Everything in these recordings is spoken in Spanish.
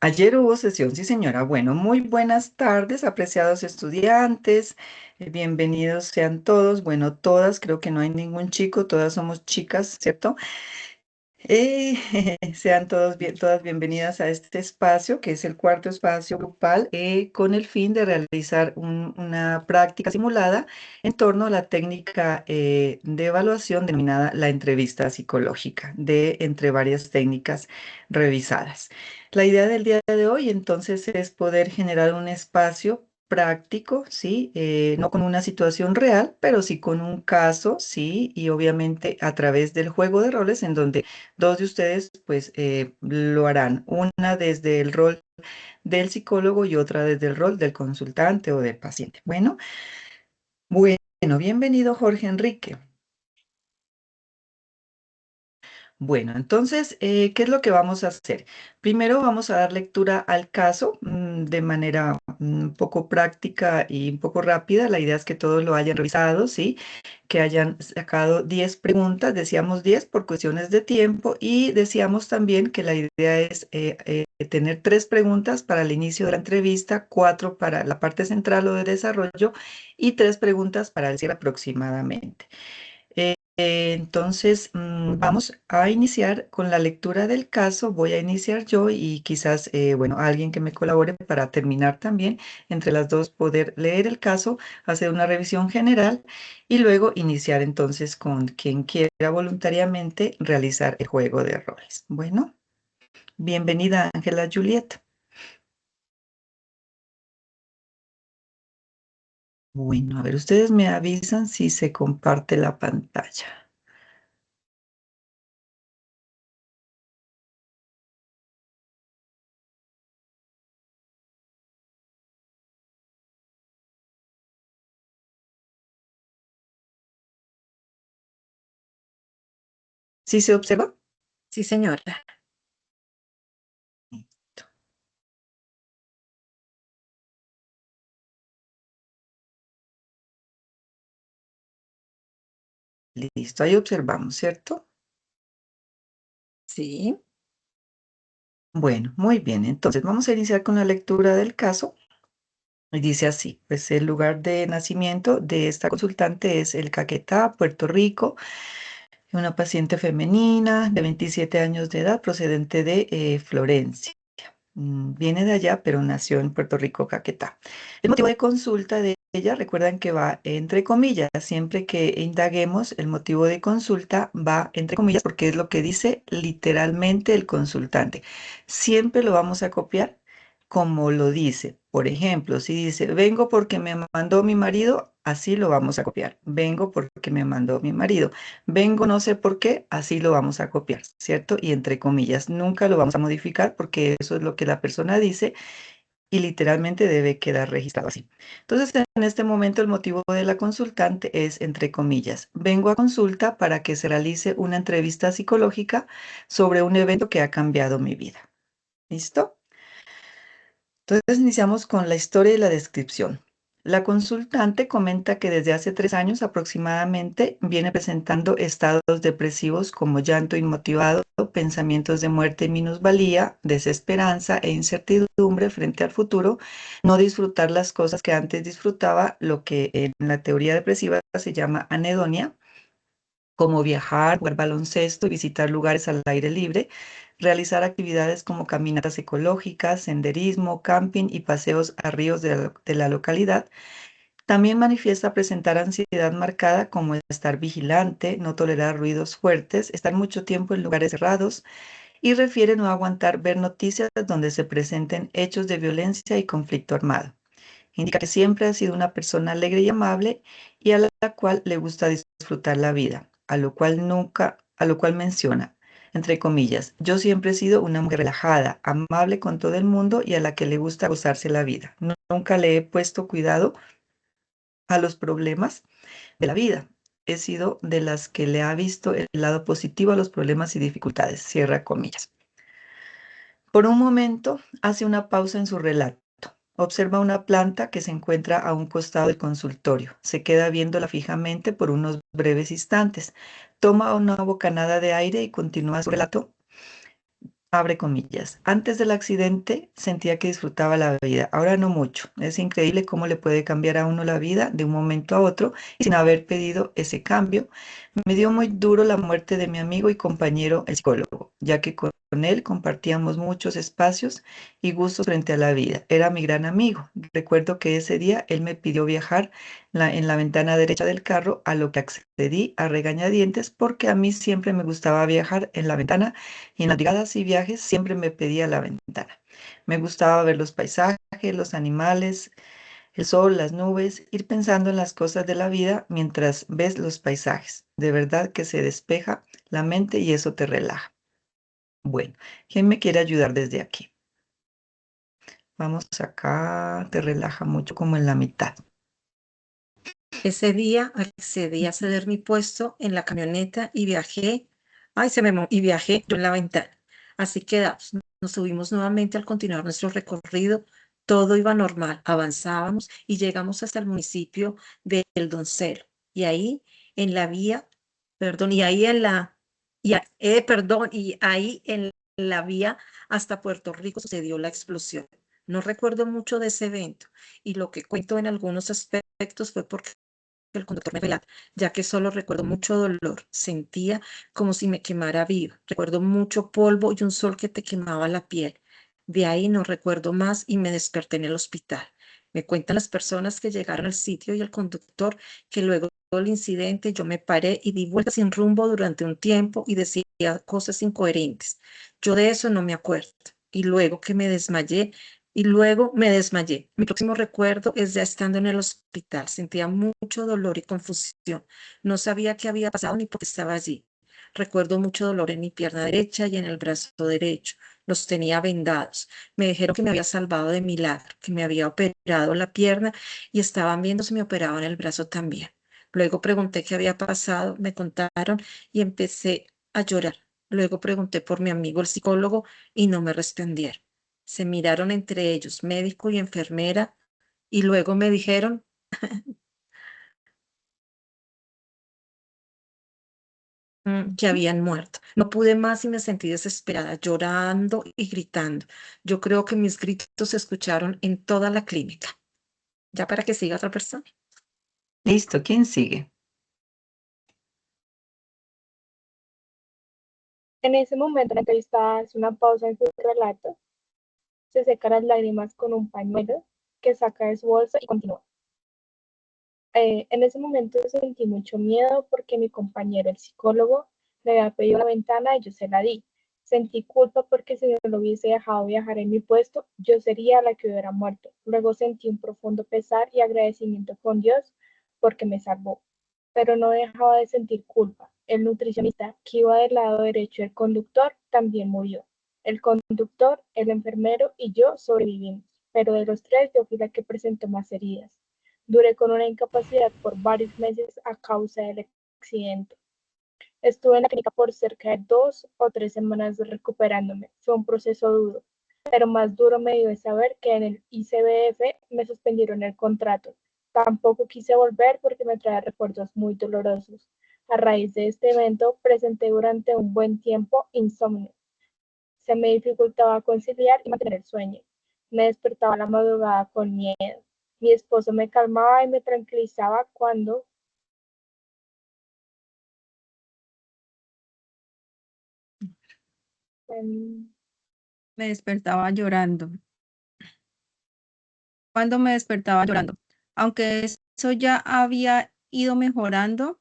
Ayer hubo sesión, sí señora. Bueno, muy buenas tardes, apreciados estudiantes. Bienvenidos sean todos, bueno, todas, creo que no hay ningún chico, todas somos chicas, ¿cierto? Eh, Sean todos bien, todas bienvenidas a este espacio, que es el cuarto espacio grupal, con el fin de realizar una práctica simulada en torno a la técnica de evaluación denominada la entrevista psicológica, de entre varias técnicas revisadas. La idea del día de hoy, entonces, es poder generar un espacio práctico, ¿sí? No con una situación real, pero sí con un caso, ¿sí? Y obviamente a través del juego de roles en donde dos de ustedes, pues, lo harán. Una desde el rol del psicólogo y otra desde el rol del consultante o del paciente. Bueno, bienvenido Jorge Enrique. Bueno, entonces, ¿qué es lo que vamos a hacer? Primero vamos a dar lectura al caso de manera un poco práctica y un poco rápida. La idea es que todos lo hayan revisado, ¿sí? Que hayan sacado 10 preguntas, decíamos 10 por cuestiones de tiempo y decíamos también que la idea es tener 3 preguntas para el inicio de la entrevista, 4 para la parte central o de desarrollo y 3 preguntas para el cierre aproximadamente. Entonces, vamos a iniciar con la lectura del caso. Voy a iniciar yo y quizás, bueno, alguien que me colabore para terminar también, entre las dos, poder leer el caso, hacer una revisión general y luego iniciar entonces con quien quiera voluntariamente realizar el juego de roles. Bueno, bienvenida Ángela Juliet. Bueno, a ver, ustedes me avisan si se comparte la pantalla. ¿Sí se observa? Sí, señora. Listo, ahí observamos, ¿cierto? Sí. Bueno, muy bien. Entonces vamos a iniciar con la lectura del caso. Y dice así, pues el lugar de nacimiento de esta consultante es el Caquetá, Puerto Rico, una paciente femenina de 27 años de edad procedente de Florencia. Viene de allá, pero nació en Puerto Rico, Caquetá. El motivo de consulta de ella, recuerdan que va entre comillas, siempre que indaguemos, el motivo de consulta va entre comillas porque es lo que dice literalmente el consultante. Siempre lo vamos a copiar como lo dice. Por ejemplo, si dice, vengo porque me mandó mi marido, así lo vamos a copiar. Vengo porque me mandó mi marido. Vengo no sé por qué, así lo vamos a copiar, ¿cierto? Y entre comillas, nunca lo vamos a modificar porque eso es lo que la persona dice y literalmente debe quedar registrado así. Entonces, en este momento el motivo de la consultante es entre comillas, vengo a consulta para que se realice una entrevista psicológica sobre un evento que ha cambiado mi vida. ¿Listo? Entonces iniciamos con la historia y la descripción. La consultante comenta que desde hace 3 años aproximadamente viene presentando estados depresivos como llanto inmotivado, pensamientos de muerte y minusvalía, desesperanza e incertidumbre frente al futuro, no disfrutar las cosas que antes disfrutaba, lo que en la teoría depresiva se llama anedonia, como viajar, jugar baloncesto y visitar lugares al aire libre, realizar actividades como caminatas ecológicas, senderismo, camping y paseos a ríos de la localidad. También manifiesta presentar ansiedad marcada como estar vigilante, no tolerar ruidos fuertes, estar mucho tiempo en lugares cerrados y refiere no aguantar ver noticias donde se presenten hechos de violencia y conflicto armado. Indica que siempre ha sido una persona alegre y amable y a la cual le gusta disfrutar la vida, a lo cual menciona, entre comillas, yo siempre he sido una mujer relajada, amable con todo el mundo y a la que le gusta gozarse la vida. Nunca le he puesto cuidado a los problemas de la vida. He sido de las que le ha visto el lado positivo a los problemas y dificultades. Cierra comillas. Por un momento hace una pausa en su relato. Observa una planta que se encuentra a un costado del consultorio. Se queda viéndola fijamente por unos breves instantes. Toma una bocanada de aire y continúa su relato Abre comillas. Antes del accidente sentía que disfrutaba la vida, ahora no mucho. Es increíble cómo le puede cambiar a uno la vida de un momento a otro y sin haber pedido ese cambio. Me dio muy duro la muerte de mi amigo y compañero, el psicólogo, ya que con él compartíamos muchos espacios y gustos frente a la vida. Era mi gran amigo. Recuerdo que ese día él me pidió viajar en la ventana derecha del carro, a lo que accedí a regañadientes porque a mí siempre me gustaba viajar en la ventana y en las llegadas y viajes siempre me pedía la ventana. Me gustaba ver los paisajes, los animales, el sol, las nubes, ir pensando en las cosas de la vida mientras ves los paisajes. De verdad que se despeja la mente y eso te relaja. Bueno, ¿quién me quiere ayudar desde aquí? Vamos acá, te relaja mucho como en la mitad. Ese día accedí a ceder mi puesto en la camioneta y viajé, y viajé yo en la ventana. Así quedamos. Nos subimos nuevamente al continuar nuestro recorrido. Todo iba normal. Avanzábamos y llegamos hasta el municipio de El Doncel. Y ahí en la vía, perdón, y ahí en la, perdón, y ahí en la vía hasta Puerto Rico sucedió la explosión. No recuerdo mucho de ese evento y lo que cuento en algunos aspectos fue porque el conductor me relata, ya que solo recuerdo mucho dolor, sentía como si me quemara viva, recuerdo mucho polvo y un sol que te quemaba la piel. De ahí no recuerdo más y me desperté en el hospital. Me cuentan las personas que llegaron al sitio y el conductor que luego del incidente yo me paré y di vueltas sin rumbo durante un tiempo y decía cosas incoherentes. Yo de eso no me acuerdo. Y luego que me desmayé, y luego me desmayé. Mi próximo recuerdo es ya estando en el hospital. Sentía mucho dolor y confusión. No sabía qué había pasado ni por qué estaba allí. Recuerdo mucho dolor en mi pierna derecha y en el brazo derecho. Los tenía vendados. Me dijeron que me había salvado de milagro, que me había operado la pierna y estaban viendo si me operaban el brazo también. Luego pregunté qué había pasado, me contaron y empecé a llorar. Luego pregunté por mi amigo el psicólogo y no me respondieron. Se miraron entre ellos, médico y enfermera, y luego me dijeron que habían muerto. No pude más y me sentí desesperada, llorando y gritando. Yo creo que mis gritos se escucharon en toda la clínica. Ya para que siga otra persona. Listo, ¿quién sigue? En ese momento, la entrevista hace una pausa en su relato, se seca las lágrimas con un pañuelo que saca de su bolsa y continúa. En ese momento sentí mucho miedo porque mi compañero, el psicólogo, me había pedido la ventana y yo se la di. Sentí culpa porque si no lo hubiese dejado viajar en mi puesto, yo sería la que hubiera muerto. Luego sentí un profundo pesar y agradecimiento con Dios porque me salvó. Pero no dejaba de sentir culpa. El nutricionista que iba del lado derecho del conductor también murió. El conductor, el enfermero y yo sobrevivimos, pero de los tres yo fui la que presentó más heridas. Duré con una incapacidad por varios meses a causa del accidente. Estuve en la clínica por cerca de 2 o 3 semanas recuperándome. Fue un proceso duro, pero más duro me dio de saber que en el ICBF me suspendieron el contrato. Tampoco quise volver porque me trae recuerdos muy dolorosos. A raíz de este evento presenté durante un buen tiempo insomnio. Se me dificultaba conciliar y mantener el sueño. Me despertaba a la madrugada con miedo. Mi esposo me calmaba y me tranquilizaba cuando em, Me despertaba llorando. Cuando me despertaba llorando. Aunque eso ya había ido mejorando,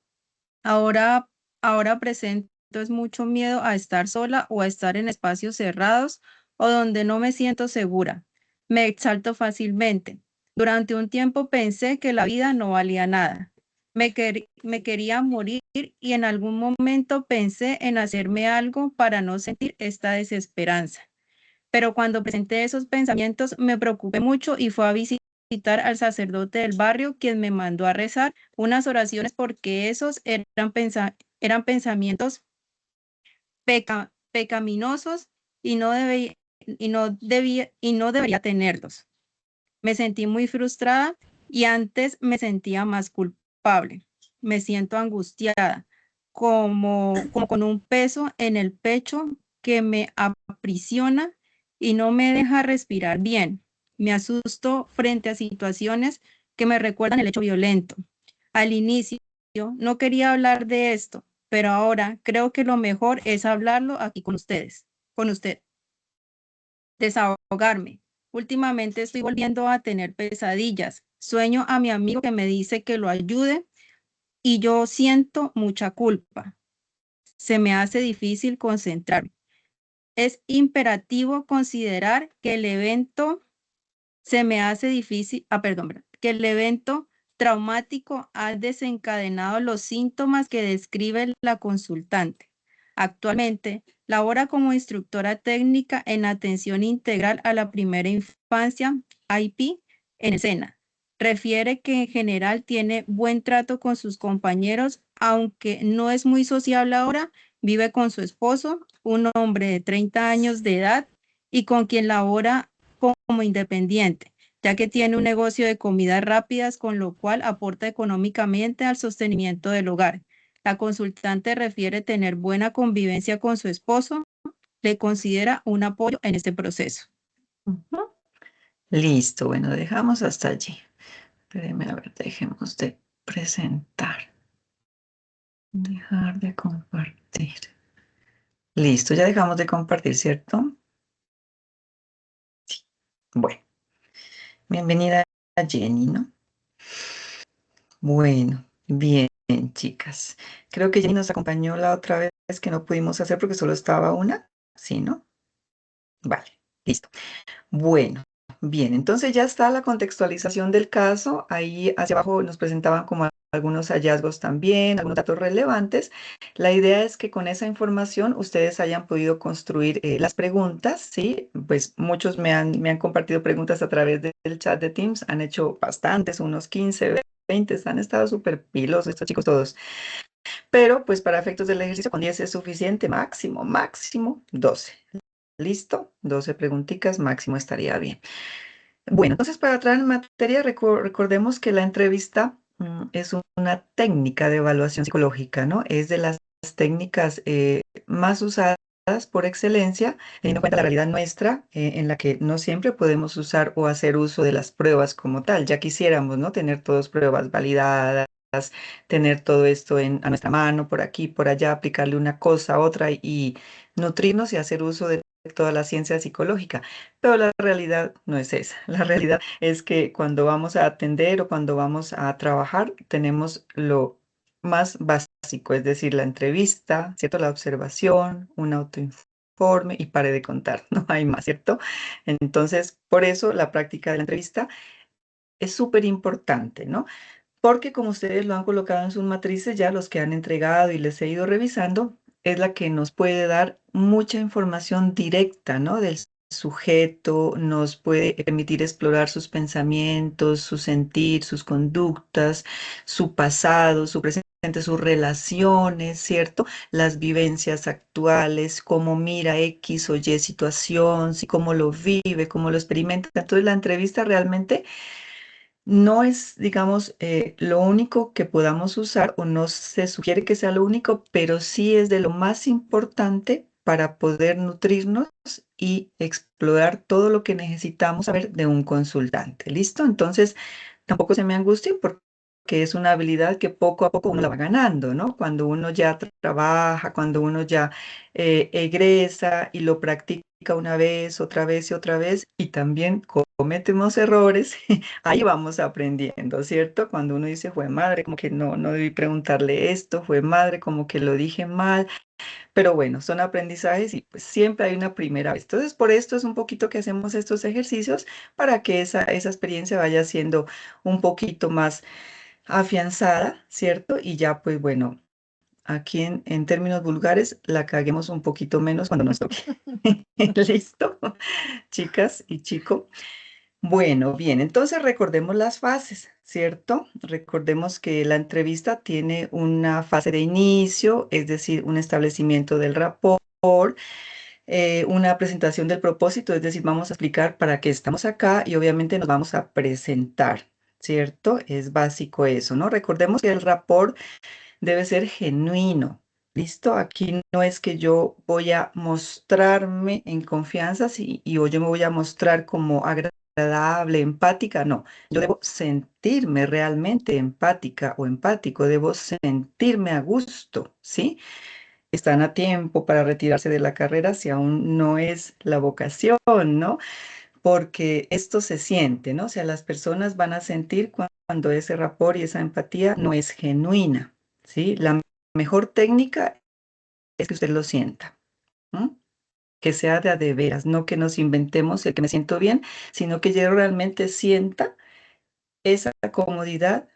ahora, ahora presento es mucho miedo a estar sola o a estar en espacios cerrados o donde no me siento segura. Me exalto fácilmente. Durante un tiempo pensé que la vida no valía nada. Me quería morir y en algún momento pensé en hacerme algo para no sentir esta desesperanza. Pero cuando presenté esos pensamientos me preocupé mucho y fue a visitar al sacerdote del barrio, quien me mandó a rezar unas oraciones porque esos eran pensamientos pecaminosos y no debería tenerlos. Me sentí muy frustrada y antes me sentía más culpable. Me siento angustiada, como con un peso en el pecho que me aprisiona y no me deja respirar bien. Me asusto frente a situaciones que me recuerdan el hecho violento. Al inicio no quería hablar de esto, pero ahora creo que lo mejor es hablarlo aquí con ustedes, con usted. Desahogarme. Últimamente estoy volviendo a tener pesadillas. Sueño a mi amigo que me dice que lo ayude y yo siento mucha culpa. Se me hace difícil concentrarme. Es imperativo considerar que el evento se me hace difícil, perdón, que el evento traumático ha desencadenado los síntomas que describe la consultante. Actualmente, labora como instructora técnica en atención integral a la primera infancia, IP, en el SENA. Refiere que en general tiene buen trato con sus compañeros, aunque no es muy sociable ahora, vive con su esposo, un hombre de 30 años de edad y con quien labora como independiente, ya que tiene un negocio de comidas rápidas, con lo cual aporta económicamente al sostenimiento del hogar. La consultante refiere tener buena convivencia con su esposo, le considera un apoyo en este proceso. Ujú. Listo, bueno, dejamos hasta allí. Espérenme, a ver, dejemos de presentar. Dejar de compartir. Listo, ya dejamos de compartir, ¿cierto? Sí. Bueno, bienvenida a Jenny, ¿no? Bueno, bien, chicas. Creo que Jenny nos acompañó la otra vez que no pudimos hacer porque solo estaba una. Sí, ¿no? Vale, listo. Bueno, bien, entonces ya está la contextualización del caso. Ahí hacia abajo nos presentaban como algunos hallazgos también, algunos datos relevantes. La idea es que con esa información ustedes hayan podido construir las preguntas, ¿sí? Pues muchos me han compartido preguntas a través del chat de Teams, han hecho bastantes, unos 15, 20, han estado súper pilos estos chicos todos. Pero pues para efectos del ejercicio con 10 es suficiente, máximo 12. ¿Listo? 12 preguntitas, máximo estaría bien. Bueno, entonces para entrar en materia, recordemos que la entrevista es una técnica de evaluación psicológica, ¿no? Es de las técnicas más usadas por excelencia, teniendo en cuenta la realidad nuestra, en la que no siempre podemos usar o hacer uso de las pruebas como tal. Ya quisiéramos, ¿no? Tener todas pruebas validadas, tener todo esto a nuestra mano, por aquí, por allá, aplicarle una cosa a otra y nutrirnos y hacer uso de toda la ciencia psicológica. Pero la realidad no es esa. La realidad es que cuando vamos a atender o cuando vamos a trabajar, tenemos lo más básico, es decir, la entrevista, ¿cierto? La observación, un autoinforme y pare de contar, no hay más, ¿cierto? Entonces, por eso la práctica de la entrevista es súper importante, ¿no? Porque como ustedes lo han colocado en sus matrices, ya los que han entregado y les he ido revisando, es la que nos puede dar mucha información directa, ¿no? Del sujeto, nos puede permitir explorar sus pensamientos, su sentir, sus conductas, su pasado, su presente, sus relaciones, ¿cierto? Las vivencias actuales, cómo mira X o Y situación, sí, cómo lo vive, cómo lo experimenta. Entonces la entrevista realmente no es, digamos, lo único que podamos usar o no se sugiere que sea lo único, pero sí es de lo más importante para poder nutrirnos y explorar todo lo que necesitamos saber de un consultante. ¿Listo? Entonces, tampoco se me angustien porque es una habilidad que poco a poco uno la va ganando, ¿no? Cuando uno ya trabaja, cuando uno ya egresa y lo practica una vez, otra vez y otra vez, y también cometemos errores, ahí vamos aprendiendo, ¿cierto? Cuando uno dice, fue madre, como que no debí preguntarle esto, fue madre, como que lo dije mal, pero bueno, son aprendizajes y pues siempre hay una primera vez. Entonces, por esto es un poquito que hacemos estos ejercicios para que esa experiencia vaya siendo un poquito más afianzada, ¿cierto? Y ya, pues bueno, aquí en términos vulgares, la caguemos un poquito menos cuando nos toque. ¿Listo? Chicas y chico. Bueno, bien, entonces recordemos las fases, ¿cierto? Recordemos que la entrevista tiene una fase de inicio, es decir, un establecimiento del rapport, una presentación del propósito, es decir, vamos a explicar para qué estamos acá y obviamente nos vamos a presentar, ¿cierto? Es básico eso, ¿no? Recordemos que el rapport debe ser genuino, ¿Listo? Aquí no es que yo voy a mostrarme en confianza o yo me voy a mostrar como agradable, empática, no. Yo debo sentirme realmente empática o empático, debo sentirme a gusto, ¿sí? Están a tiempo para retirarse de la carrera si aún no es la vocación, ¿no? Porque esto se siente, ¿no? O sea, las personas van a sentir cuando ese rapport y esa empatía no es genuina, ¿sí? La mejor técnica es que usted lo sienta, ¿m? Que sea de veras, no que nos inventemos el que me siento bien, sino que yo realmente sienta esa comodidad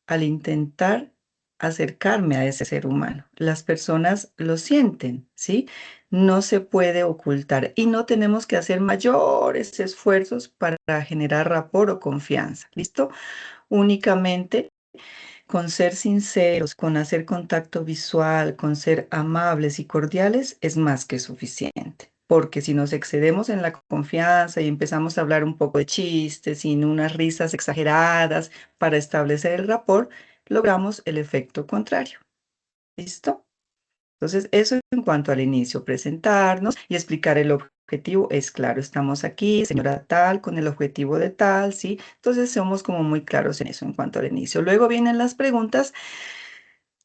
al intentar acercarme a ese ser humano. Las personas lo sienten, ¿sí? No se puede ocultar y no tenemos que hacer mayores esfuerzos para generar rapport o confianza, ¿listo? Únicamente con ser sinceros, con hacer contacto visual, con ser amables y cordiales, es más que suficiente. Porque si nos excedemos en la confianza y empezamos a hablar un poco de chistes, sin unas risas exageradas para establecer el rapport, logramos el efecto contrario. ¿Listo? Entonces, eso en cuanto al inicio, presentarnos y explicar el objetivo. Es claro, estamos aquí, señora tal, con el objetivo de tal, ¿sí? Entonces, somos como muy claros en eso en cuanto al inicio. Luego vienen las preguntas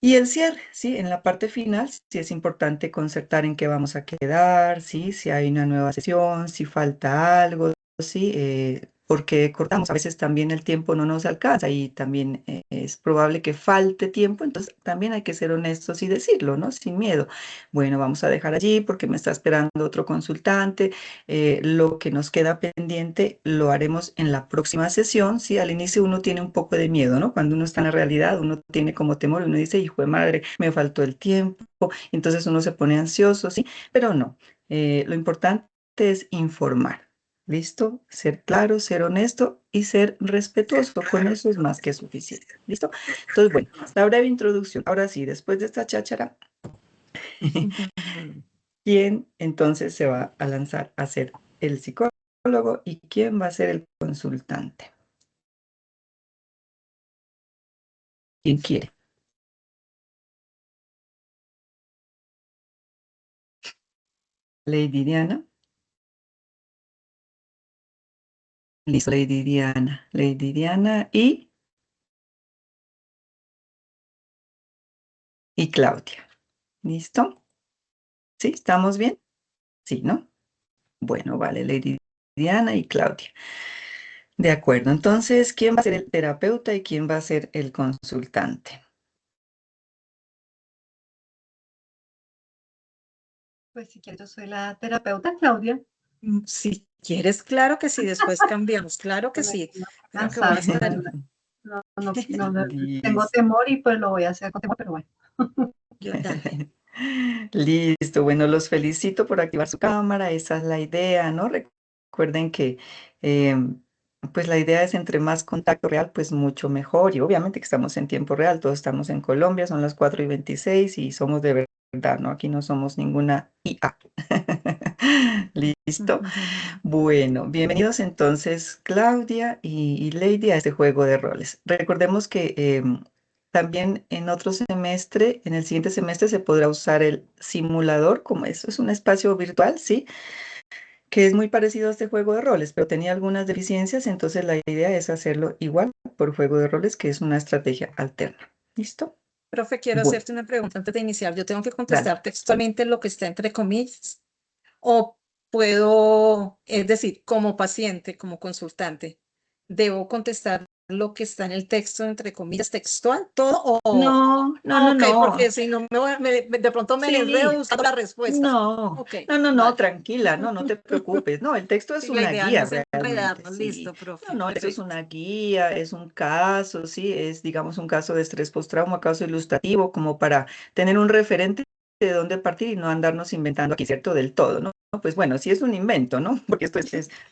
y el cierre, ¿sí? En la parte final, sí es importante concertar en qué vamos a quedar, ¿sí? Si hay una nueva sesión, si falta algo, ¿sí? Porque cortamos, a veces también el tiempo no nos alcanza y también es probable que falte tiempo, entonces también hay que ser honestos y decirlo, ¿no? Sin miedo. Bueno, vamos a dejar allí porque me está esperando otro consultante. Lo que nos queda pendiente lo haremos en la próxima sesión, ¿sí? Al inicio uno tiene un poco de miedo, ¿no? Cuando uno está en la realidad, uno tiene como temor, uno dice, hijo de madre, me faltó el tiempo, entonces uno se pone ansioso, ¿sí? Pero no, lo importante es informar, ¿listo? Ser claro, ser honesto y ser respetuoso, con eso es más que suficiente, ¿listo? Entonces, bueno, la breve introducción. Ahora sí, después de esta cháchara, ¿quién entonces se va a lanzar a ser el psicólogo y quién va a ser el consultante? ¿Quién quiere? Lady Diana. Listo, Lady Diana. Lady Diana y Claudia. ¿Listo? ¿Sí? ¿Estamos bien? Sí, ¿no? Bueno, vale, Lady Diana y Claudia. De acuerdo. Entonces, ¿quién va a ser el terapeuta y quién va a ser el consultante? Pues si quieres, yo soy la terapeuta Claudia. Si quieres, claro que sí, después cambiamos, claro que sí. Creo que voy a Cansada, estar. tengo temor y pues lo voy a hacer con temor, pero bueno. Yo también. Listo, bueno, los felicito por activar su cámara, esa es la idea, ¿no? Recuerden que pues la idea es entre más contacto real, pues mucho mejor y obviamente que estamos en tiempo real, todos estamos en Colombia, son las 4:26 y somos de verdad, ¿no? Aquí no somos ninguna IA. ¿Listo? Bueno, bienvenidos entonces Claudia y Lady a este juego de roles. Recordemos que también en otro semestre, en el siguiente semestre se podrá usar el simulador, como eso es un espacio virtual, ¿sí? Que es muy parecido a este juego de roles, pero tenía algunas deficiencias, entonces la idea es hacerlo igual por juego de roles, que es una estrategia alterna. ¿Listo? Profe, quiero Bueno, hacerte una pregunta antes de iniciar. ¿Yo tengo que dale. contestar textualmente lo que está entre comillas? ¿O puedo, es decir, como paciente, como consultante, debo contestar lo que está en el texto, entre comillas, textual, todo? No, no, no, Ok, porque no. si no, de pronto me enredo Sí, buscando la respuesta. no, Ok, no, vale. tranquila, no te preocupes. No, el texto es Sí, la una idea no guía es realmente, enredarnos. sí. Listo, profe. No, el texto es Perfecto. una guía, es un caso, sí, es, digamos, un caso de estrés postrauma, caso ilustrativo, como para tener un referente de dónde partir y no andarnos inventando aquí, ¿cierto? Del todo, ¿no? Pues bueno, sí es un invento, ¿no? Porque esto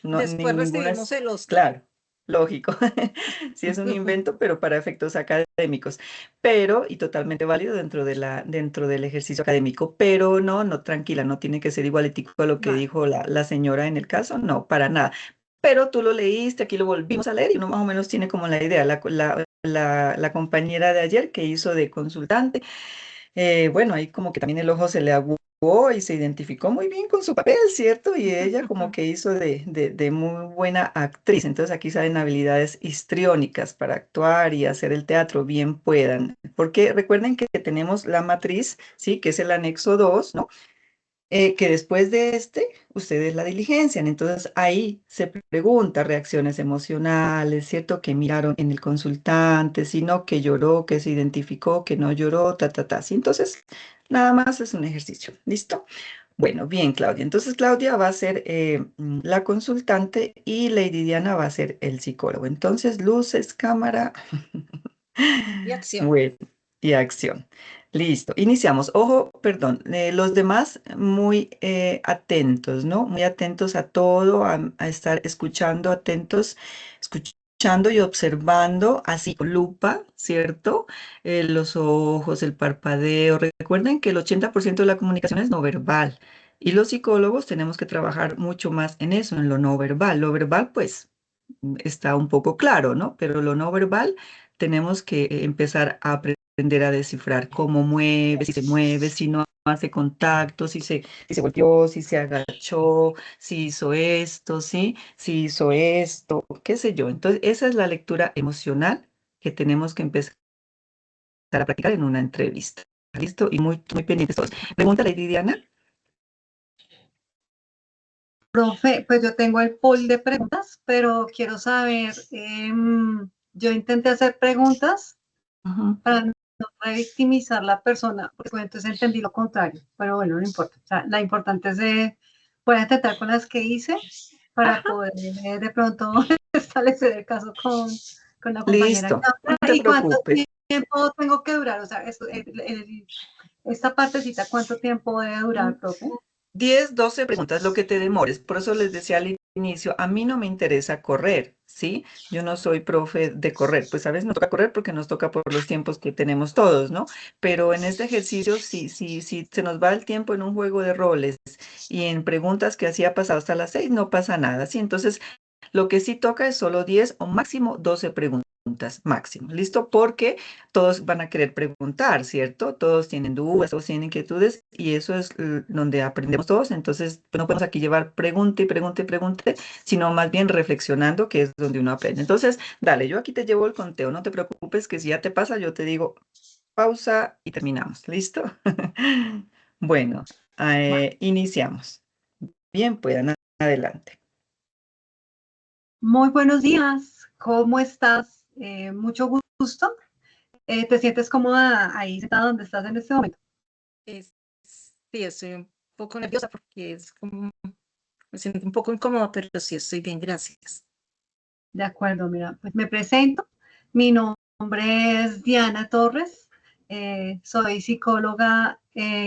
no, Después ninguna recibimos es, el Oscar. claro, lógico. Sí es un invento, pero para efectos académicos pero, y totalmente válido dentro del ejercicio académico, pero no, tranquila, no tiene que ser igualitico a lo que Vale. dijo la señora en el caso, no, para nada. Pero tú lo leíste, aquí lo volvimos a leer y uno más o menos tiene como la idea, la compañera de ayer que hizo de consultante, Bueno, ahí como que también el ojo se le aguó y se identificó muy bien con su papel, ¿cierto? Y ella como que hizo de muy buena actriz. Entonces aquí salen habilidades histriónicas para actuar y hacer el teatro, bien puedan. Porque recuerden que tenemos la matriz, ¿sí? Que es el anexo 2, ¿no? Que después de este, ustedes la diligencian. Entonces ahí se pregunta reacciones emocionales, ¿cierto? Que miraron en el consultante, si no, que lloró, que se identificó, que no lloró, ta, ta, ta. Sí, entonces, nada más es un ejercicio. ¿Listo? Bueno, bien, Claudia. Entonces, Claudia va a ser la consultante y Lady Diana va a ser el psicólogo. Entonces, luces, cámara. Y acción. Bueno, y acción. Listo, iniciamos. Ojo, perdón, los demás muy atentos, ¿no? Muy atentos a todo, a estar escuchando, atentos, escuchando y observando, así con lupa, ¿cierto? Los ojos, el parpadeo. Recuerden que el 80% de la comunicación es no verbal y los psicólogos tenemos que trabajar mucho más en eso, en lo no verbal. Lo verbal, pues, está un poco claro, ¿no? Pero lo no verbal tenemos que empezar a aprender a descifrar cómo mueve, si no hace contacto, si se volteó, si se agachó, si hizo esto, ¿sí? Si hizo esto, qué sé yo. Entonces, esa es la lectura emocional que tenemos que empezar a practicar en una entrevista. ¿Listo? Y muy, muy pendientes todos. Pregúntale, Diana. Profe, pues yo tengo el pool de preguntas, pero quiero saber, yo intenté hacer preguntas Ujú. para no revictimizar la persona, porque pues, entonces entendí lo contrario, pero bueno, no importa. O sea, la importante es poder intentar con las que hice para Ajá. poder de pronto establecer el caso con la compañera. Listo, no te ¿Y cuánto preocupes. tiempo tengo que durar? O sea, esta partecita, ¿cuánto tiempo debe durar, profe? 10, 12 preguntas, lo que te demores. Por eso les decía al inicio, a mí no me interesa correr, ¿sí? Yo no soy profe de correr, pues a veces nos toca correr porque nos toca por los tiempos que tenemos todos, ¿no? Pero en este ejercicio, si se nos va el tiempo en un juego de roles y en preguntas que así ha pasado hasta las 6, no pasa nada, ¿sí? Entonces, lo que sí toca es solo 10 o máximo 12 preguntas, máximo, ¿listo? Porque todos van a querer preguntar, ¿cierto? Todos tienen dudas, todos tienen inquietudes y eso es donde aprendemos todos. Entonces, pues, no podemos aquí llevar pregunte y pregunte y pregunte, sino más bien reflexionando, que es donde uno aprende. Entonces, dale, yo aquí te llevo el conteo, no te preocupes que si ya te pasa, yo te digo pausa y terminamos, ¿listo? Bueno, iniciamos. Bien, puedan adelante. Muy buenos días, ¿cómo estás? Mucho gusto. ¿Te sientes cómoda ahí sentada donde estás en este momento? Es- sí, estoy un poco nerviosa porque es como, me siento un poco incómoda, pero sí estoy bien, gracias. De acuerdo, mira, pues me presento. Mi nombre es Diana Torres, soy psicóloga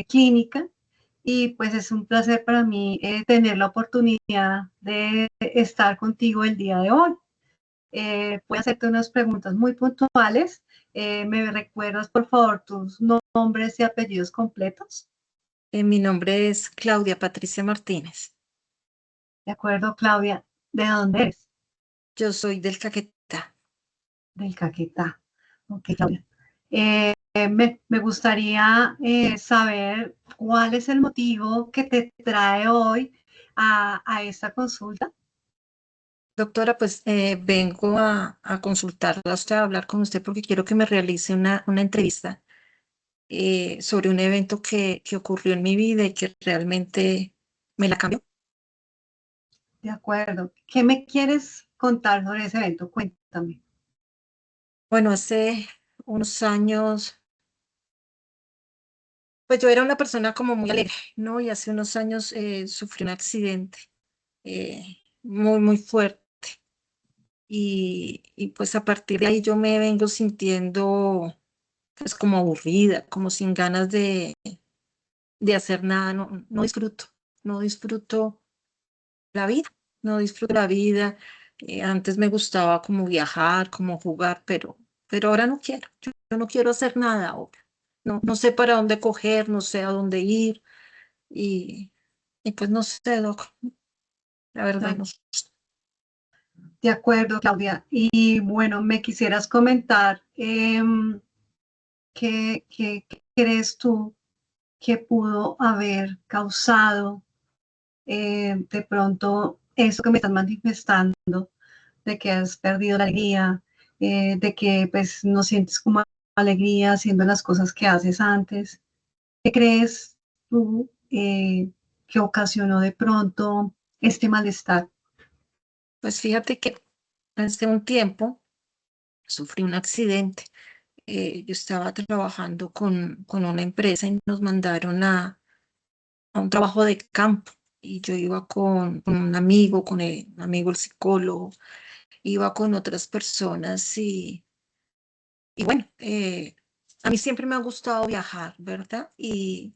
clínica y pues es un placer para mí tener la oportunidad de estar contigo el día de hoy. Voy a hacerte unas preguntas muy puntuales. ¿Me recuerdas, por favor, tus nombres y apellidos completos? Mi nombre es Claudia Patricia Martínez. De acuerdo, Claudia. ¿De dónde eres? Yo soy del Caquetá. Del Caquetá. Ok, Claudia. Me gustaría saber cuál es el motivo que te trae hoy a esta consulta. Doctora, pues vengo a consultarla, a usted, a hablar con usted porque quiero que me realice una entrevista sobre un evento que ocurrió en mi vida y que realmente me la cambió. De acuerdo. ¿Qué me quieres contar sobre ese evento? Cuéntame. Bueno, hace unos años, pues yo era una persona como muy alegre, ¿no? Y hace unos años sufrí un accidente muy, muy fuerte. Y pues a partir de ahí yo me vengo sintiendo pues como aburrida, como sin ganas de hacer nada, no disfruto la vida, no disfruto la vida. Antes me gustaba como viajar, como jugar, pero ahora no quiero, yo no quiero hacer nada ahora. No sé para dónde coger, no sé a dónde ir y, y pues no sé, doc, la verdad no sé. De acuerdo, Claudia. Y bueno, me quisieras comentar qué crees tú que pudo haber causado de pronto eso que me estás manifestando, de que has perdido la alegría, de que pues no sientes como alegría haciendo las cosas que haces antes? ¿Qué crees tú que ocasionó de pronto este malestar? Pues fíjate que hace un tiempo sufrí un accidente. Yo estaba trabajando con una empresa y nos mandaron a un trabajo de campo. Y yo iba con un amigo, con un amigo el psicólogo, iba con otras personas y bueno, a mí siempre me ha gustado viajar, ¿verdad? Y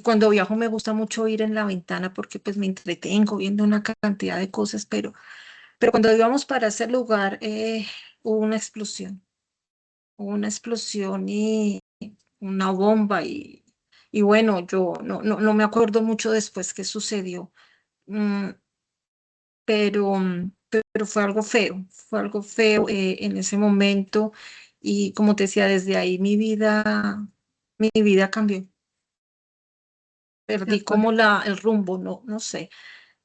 cuando viajo me gusta mucho ir en la ventana porque pues me entretengo viendo una cantidad de cosas, pero cuando íbamos para ese lugar hubo una explosión y una bomba y bueno, yo no me acuerdo mucho después qué sucedió. Mm, pero fue algo feo en ese momento y como te decía, desde ahí mi vida cambió. ¿De Perdí acuerdo? como el rumbo, no sé,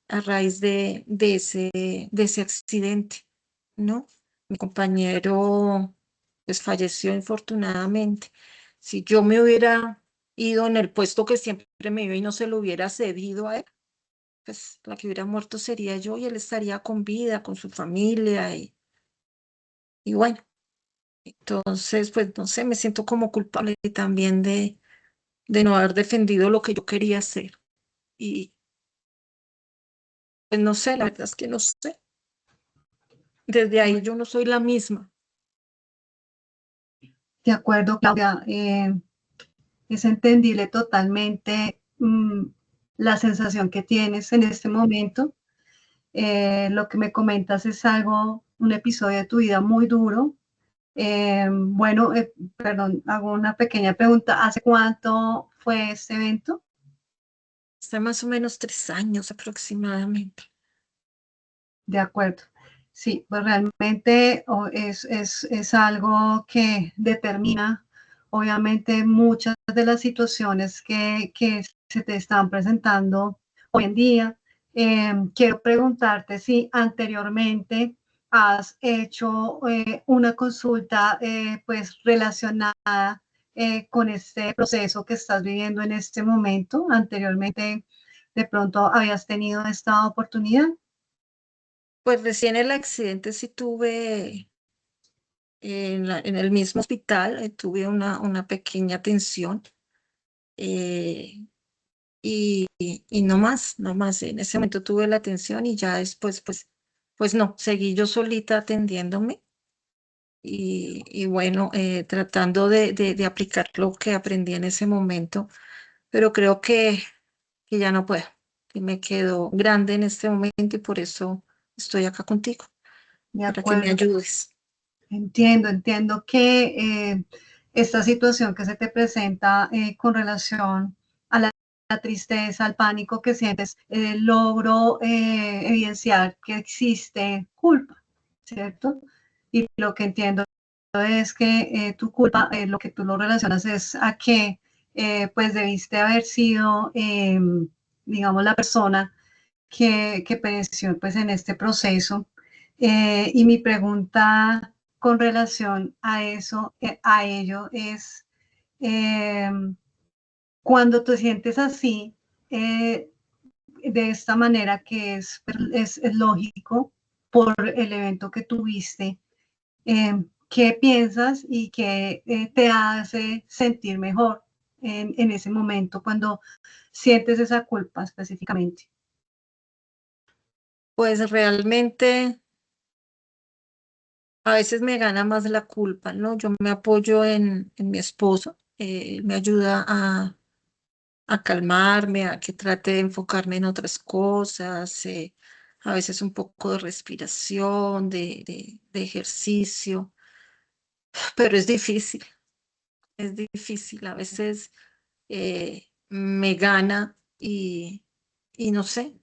a raíz de ese accidente, ¿no? Mi compañero pues falleció infortunadamente. Si yo me hubiera ido en el puesto que siempre me iba y no se lo hubiera cedido a él, pues la que hubiera muerto sería yo y él estaría con vida, con su familia y bueno, entonces pues no sé, me siento como culpable también de no haber defendido lo que yo quería hacer y pues no sé, la verdad es que no sé, desde ahí yo no soy la misma. De acuerdo, Claudia. Es entendible totalmente la sensación que tienes en este momento. Lo que me comentas es algo, un episodio de tu vida muy duro. Bueno, perdón, hago una pequeña pregunta. ¿Hace cuánto fue este evento? Hace más o menos 3 años aproximadamente. De acuerdo. Sí, pues realmente es algo que determina, obviamente, muchas de las situaciones que se te están presentando hoy en día. Quiero preguntarte si anteriormente has hecho una consulta pues relacionada con este proceso que estás viviendo en este momento. Anteriormente, de pronto, habías tenido esta oportunidad. Pues recién el accidente sí tuve en el mismo hospital, tuve una pequeña atención eh, y no más, en ese momento tuve la atención y ya después pues no, seguí yo solita atendiéndome y bueno, tratando de aplicar lo que aprendí en ese momento, pero creo que ya no puedo, que me quedo grande en este momento y por eso estoy acá contigo, De para que me acuerdo. ayudes. Entiendo que esta situación que se te presenta con relación a la tristeza, al pánico que sientes, logro evidenciar que existe culpa, ¿cierto? Y lo que entiendo es que tu culpa, lo que tú lo relacionas es a que pues debiste haber sido, digamos, la persona que pereció pues en este proceso. Y mi pregunta con relación a eso, a ello es, eh, cuando te sientes así, de esta manera que es lógico por el evento que tuviste, ¿qué piensas y qué te hace sentir mejor en ese momento cuando sientes esa culpa específicamente? Pues realmente a veces me gana más la culpa, ¿no? Yo me apoyo en mi esposo, él me ayuda a calmarme, a que trate de enfocarme en otras cosas, a veces un poco de respiración, de ejercicio, pero es difícil, a veces me gana y no sé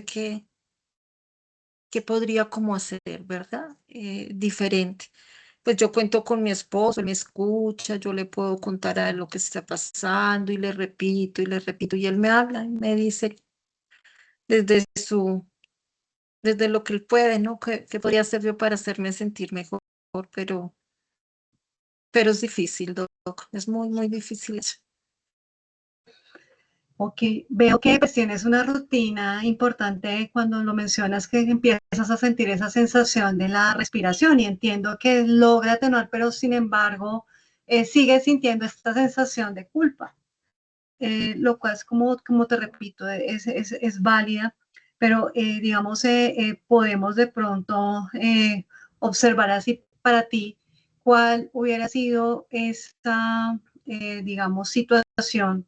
qué podría como hacer, ¿verdad? Diferente. pues yo cuento con mi esposo, él me escucha, yo le puedo contar a él lo que está pasando y le repito, y él me habla y me dice desde desde lo que él puede, ¿no? ¿Qué podría hacer yo para hacerme sentir mejor? Pero, pero es difícil, Doc, es muy, muy difícil eso. Ok, veo que pues tienes una rutina importante cuando lo mencionas, que empiezas a sentir esa sensación de la respiración, y entiendo que logra atenuar, pero sin embargo sigues sintiendo esta sensación de culpa, lo cual es como te repito, es válida, pero digamos, podemos de pronto observar así para ti cuál hubiera sido esta, digamos, situación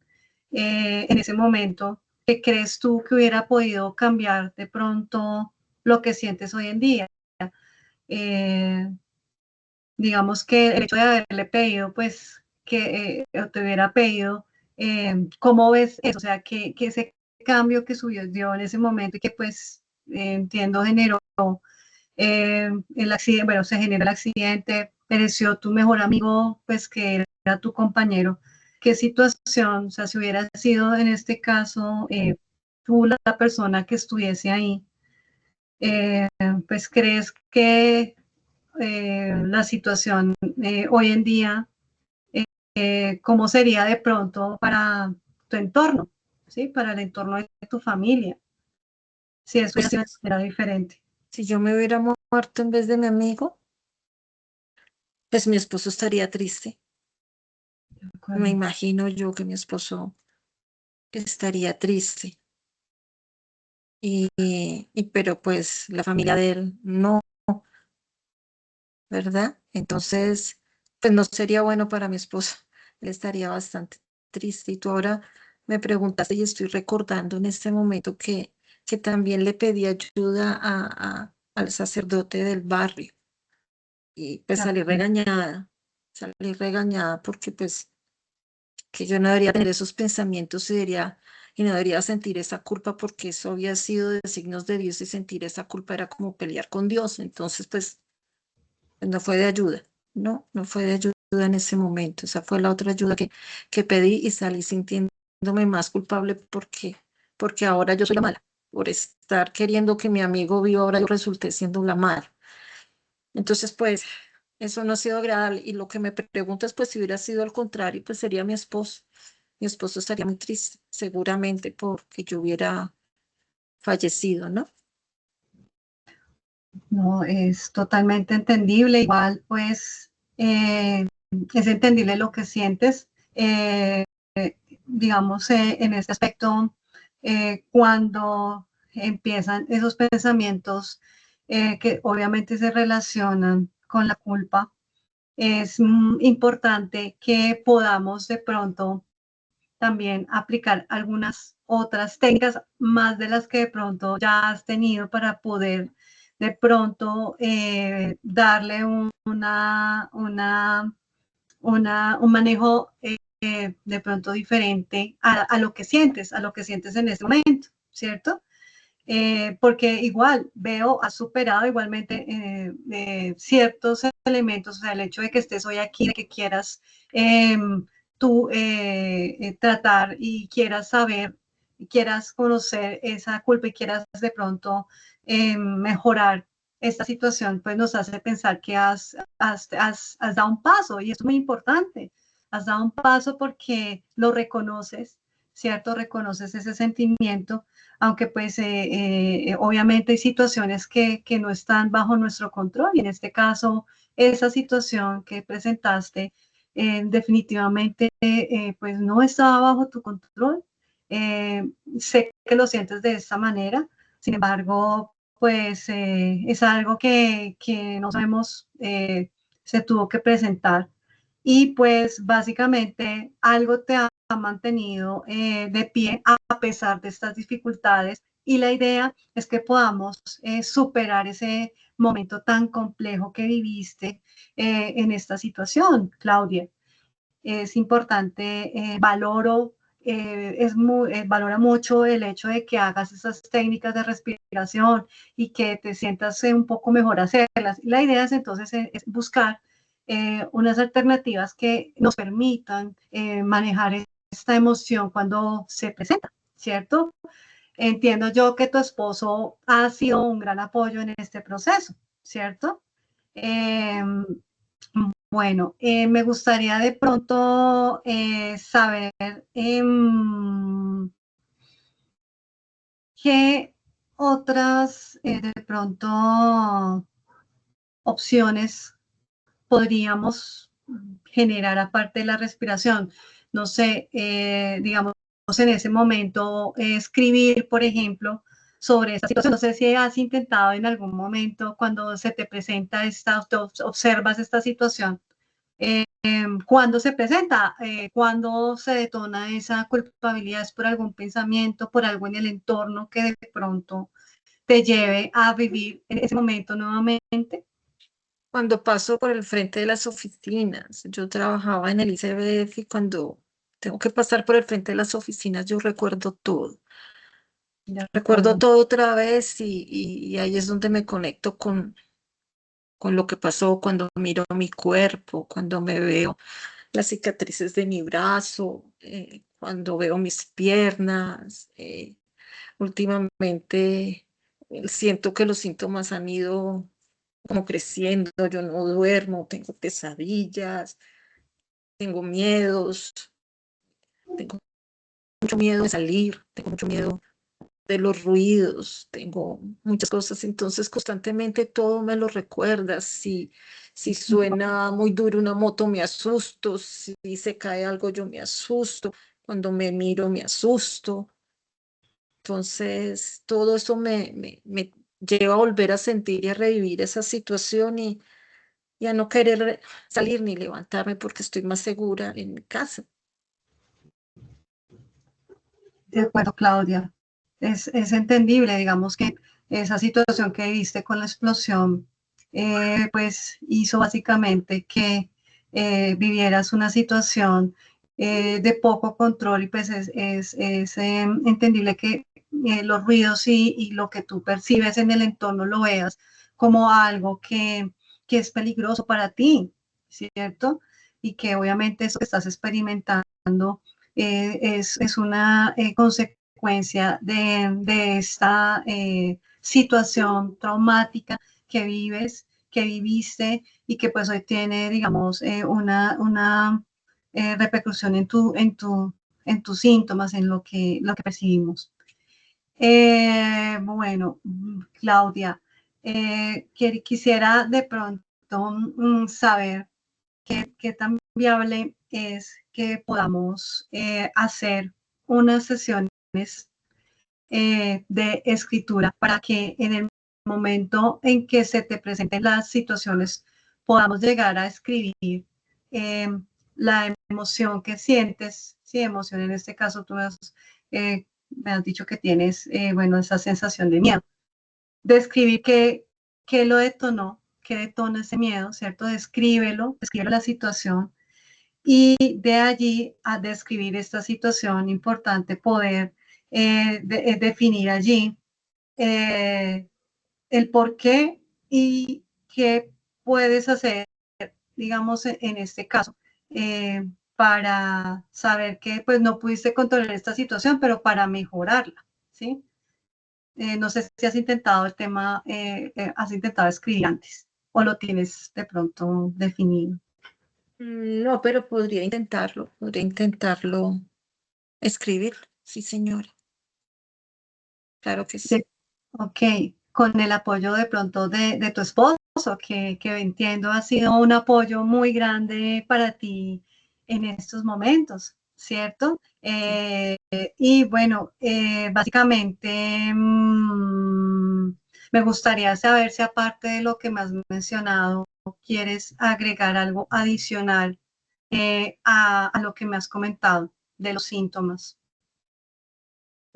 en ese momento que crees tú que hubiera podido cambiar de pronto lo que sientes hoy en día. Eh, digamos que el hecho de haberle pedido, pues, que te hubiera pedido, ¿cómo ves eso? O sea, que ese cambio que subió dio en ese momento y que, pues, entiendo, generó el accidente, bueno, se generó el accidente, pereció tu mejor amigo, pues, que era tu compañero. ¿Qué situación? O sea, si hubiera sido en este caso tú la persona que estuviese ahí, eh, pues, ¿crees que la situación hoy en día, cómo sería de pronto para tu entorno, ¿sí? Para el entorno de tu familia, si eso Pues era diferente. si yo me hubiera muerto en vez de mi amigo, pues mi esposo estaría triste. Me imagino yo que mi esposo estaría triste. Pero pues la familia de él no, ¿verdad? Entonces, pues no sería bueno para mi esposo. Él estaría bastante triste. Y tú ahora me preguntaste y estoy recordando en este momento que también le pedí ayuda al sacerdote del barrio. Y pues salí regañada porque pues que yo no debería tener esos pensamientos y no debería sentir esa culpa porque eso había sido de signos de Dios, y sentir esa culpa era como pelear con Dios. Entonces, pues no fue de ayuda, no fue de ayuda en ese momento. Esa fue la otra ayuda que pedí y salí sintiéndome más culpable porque ahora yo soy la mala. Por estar queriendo que mi amigo viva, ahora yo resulté siendo la mala. Entonces, pues, eso no ha sido agradable. Y lo que me preguntas, pues, si hubiera sido al contrario, pues sería mi esposo. Mi esposo estaría muy triste, seguramente, porque yo hubiera fallecido, ¿no? No, es totalmente entendible. Igual, pues, es entendible lo que sientes. Digamos, en este aspecto, cuando empiezan esos pensamientos que obviamente se relacionan con la culpa, es importante que podamos de pronto también aplicar algunas otras técnicas más de las que de pronto ya has tenido para poder de pronto darle un manejo de pronto diferente a lo que sientes en este momento, ¿cierto? Porque igual veo, has superado igualmente ciertos elementos, o sea, el hecho de que estés hoy aquí, de que quieras tú tratar y quieras saber, y quieras conocer esa culpa y quieras de pronto mejorar esta situación, pues nos hace pensar que has dado un paso, y es muy importante. Has dado un paso porque lo reconoces, ¿cierto? Reconoces ese sentimiento, aunque pues obviamente hay situaciones que no están bajo nuestro control, y en este caso esa situación que presentaste definitivamente pues no estaba bajo tu control. Sé que lo sientes de esta manera, sin embargo pues es algo que no sabemos, se tuvo que presentar, y pues básicamente algo te ha mantenido de pie a pesar de estas dificultades, y la idea es que podamos superar ese momento tan complejo que viviste en esta situación, Claudia. Es importante, valora mucho el hecho de que hagas esas técnicas de respiración y que te sientas un poco mejor hacerlas. La idea es entonces es buscar unas alternativas que nos permitan manejar esta emoción cuando se presenta, ¿cierto? Entiendo yo que tu esposo ha sido un gran apoyo en este proceso, ¿cierto? Bueno, me gustaría de pronto saber qué otras de pronto opciones podríamos generar aparte de la respiración. No sé, digamos, en ese momento escribir, por ejemplo, sobre esta situación. No sé si has intentado en algún momento cuando se te presenta esta, observas esta situación, cuando se presenta, cuando se detona esa culpabilidad, es por algún pensamiento, por algo en el entorno que de pronto te lleve a vivir en ese momento nuevamente. Cuando paso por el frente de las oficinas, yo trabajaba en el ICBF y cuando tengo que pasar por el frente de las oficinas, yo recuerdo todo. Recuerdo todo otra vez y ahí es donde me conecto con lo que pasó, cuando miro mi cuerpo, cuando me veo las cicatrices de mi brazo, cuando veo mis piernas. Últimamente siento que los síntomas han ido como creciendo, yo no duermo, tengo pesadillas, tengo miedos, tengo mucho miedo de salir, tengo mucho miedo de los ruidos, tengo muchas cosas, entonces constantemente todo me lo recuerda. Si suena muy duro una moto me asusto, si se cae algo yo me asusto, cuando me miro me asusto. Entonces todo eso me lleva a volver a sentir y a revivir esa situación y a no querer salir ni levantarme porque estoy más segura en mi casa. De acuerdo, Claudia. Es entendible, digamos que esa situación que viste con la explosión, pues hizo básicamente que vivieras una situación de poco control y pues es entendible que los ruidos y lo que tú percibes en el entorno lo veas como algo que es peligroso para ti, ¿cierto? Y que obviamente eso que estás experimentando es una consecuencia de esta situación traumática que vives, que viviste y que pues hoy tiene, digamos, una repercusión en tus síntomas, en lo que percibimos. Bueno, Claudia, quisiera de pronto saber qué tan viable es que podamos hacer unas sesiones de escritura para que en el momento en que se te presenten las situaciones podamos llegar a escribir la emoción que sientes, sí, emoción en este caso tú me has dicho que tienes, bueno, esa sensación de miedo, de escribir qué lo detonó, qué detona ese miedo, ¿cierto? Describe la situación y de allí a describir esta situación importante, poder definir allí el por qué y qué puedes hacer, digamos, en este caso, para saber que pues no pudiste controlar esta situación, pero para mejorarla, ¿sí? No sé si has intentado el tema, has intentado escribir antes o lo tienes de pronto definido. No, pero podría intentarlo escribir, sí, señora. Claro que sí. Ok, con el apoyo de pronto de tu esposo, que entiendo ha sido un apoyo muy grande para ti en estos momentos, ¿cierto? Y bueno, básicamente me gustaría saber si aparte de lo que me has mencionado, quieres agregar algo adicional a lo que me has comentado de los síntomas.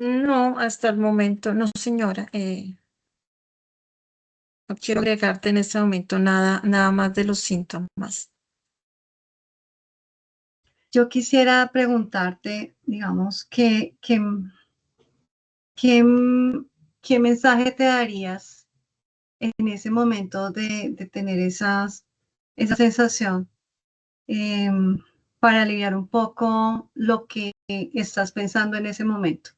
No, hasta el momento, no, señora. No quiero agregarte en este momento nada más de los síntomas. Yo quisiera preguntarte, digamos, qué mensaje te darías en ese momento de tener esa sensación para aliviar un poco lo que estás pensando en ese momento.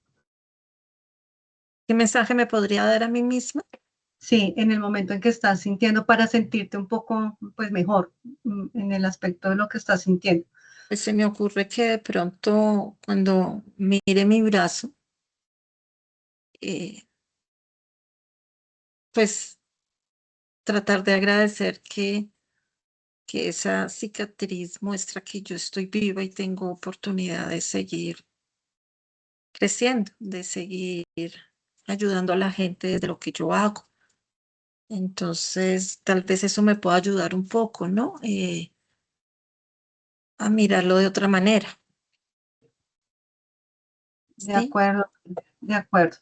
¿Qué mensaje me podría dar a mí misma? Sí, en el momento en que estás sintiendo para sentirte un poco pues mejor en el aspecto de lo que estás sintiendo. Pues se me ocurre que de pronto cuando mire mi brazo, pues tratar de agradecer que esa cicatriz muestra que yo estoy viva y tengo oportunidad de seguir creciendo, de seguir ayudando a la gente desde lo que yo hago. Entonces, tal vez eso me pueda ayudar un poco, ¿no? A mirarlo de otra manera. De ¿Sí? acuerdo, de acuerdo.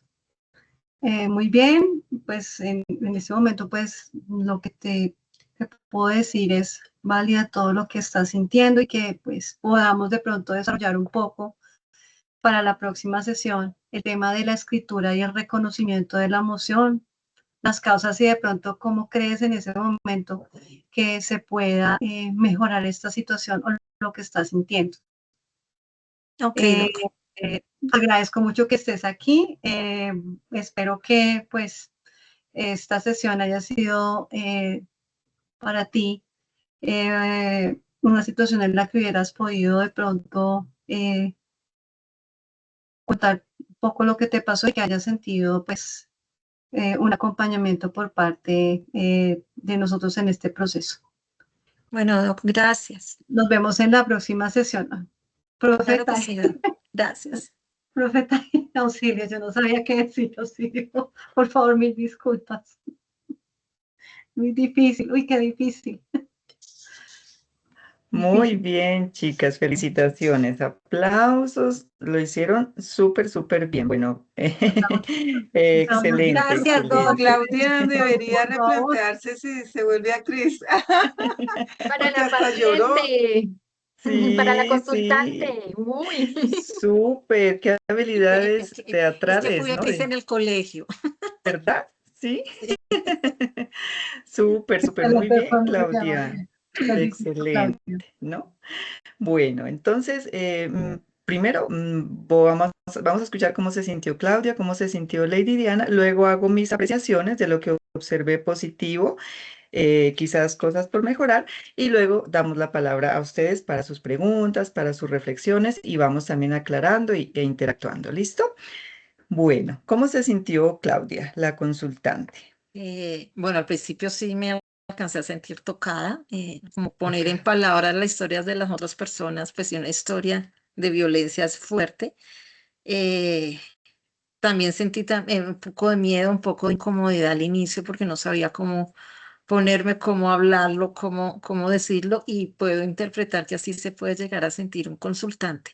Muy bien, pues en este momento pues lo que te puedo decir es válida todo lo que estás sintiendo y que pues podamos de pronto desarrollar un poco para la próxima sesión el tema de la escritura y el reconocimiento de la emoción, las causas y de pronto cómo crees en ese momento que se pueda mejorar esta situación o lo que estás sintiendo. Ok, Eh, Doc. Agradezco mucho que estés aquí. Espero que pues esta sesión haya sido para ti una situación en la que hubieras podido de pronto contar un poco lo que te pasó y que hayas sentido pues un acompañamiento por parte de nosotros en este proceso. Bueno, Doc, gracias. Nos vemos en la próxima sesión. Claro que Profeta, sí, Doc. Gracias. profeta, auxilio, yo no sabía qué decir, auxilio. Por favor, mil disculpas. Muy difícil, uy, qué difícil. Muy Difícil. bien, chicas, felicitaciones, aplausos, lo hicieron súper, súper bien. Bueno, excelente, Gracias, Doc. excelente. Claudia debería Por favor. replantearse si se vuelve actriz. Para Porque la hasta lloró. paciente, para la Sí, sí, consultante. Uy. súper, qué habilidades Es que teatrales, fui ¿no? actriz en el colegio. ¿Verdad? Sí, Sí. súper, súper, La muy bien, performance se llama Claudia. bien. Felicito, Excelente, Claudia. ¿no? Bueno, entonces, primero vamos a escuchar cómo se sintió Claudia, cómo se sintió Lady Diana, luego hago mis apreciaciones de lo que observé positivo, quizás cosas por mejorar, y luego damos la palabra a ustedes para sus preguntas, para sus reflexiones, y vamos también aclarando e interactuando. ¿Listo? Bueno, ¿cómo se sintió Claudia, la consultante? Bueno, al principio sí me alcancé a sentir tocada, como poner en Tocar. palabras las historias de las otras personas, pues sí, una historia de violencia es fuerte. Eh, También sentí un poco de miedo, un poco de incomodidad al inicio porque no sabía cómo ponerme, cómo hablarlo, cómo decirlo y puedo interpretar que así se puede llegar a sentir un consultante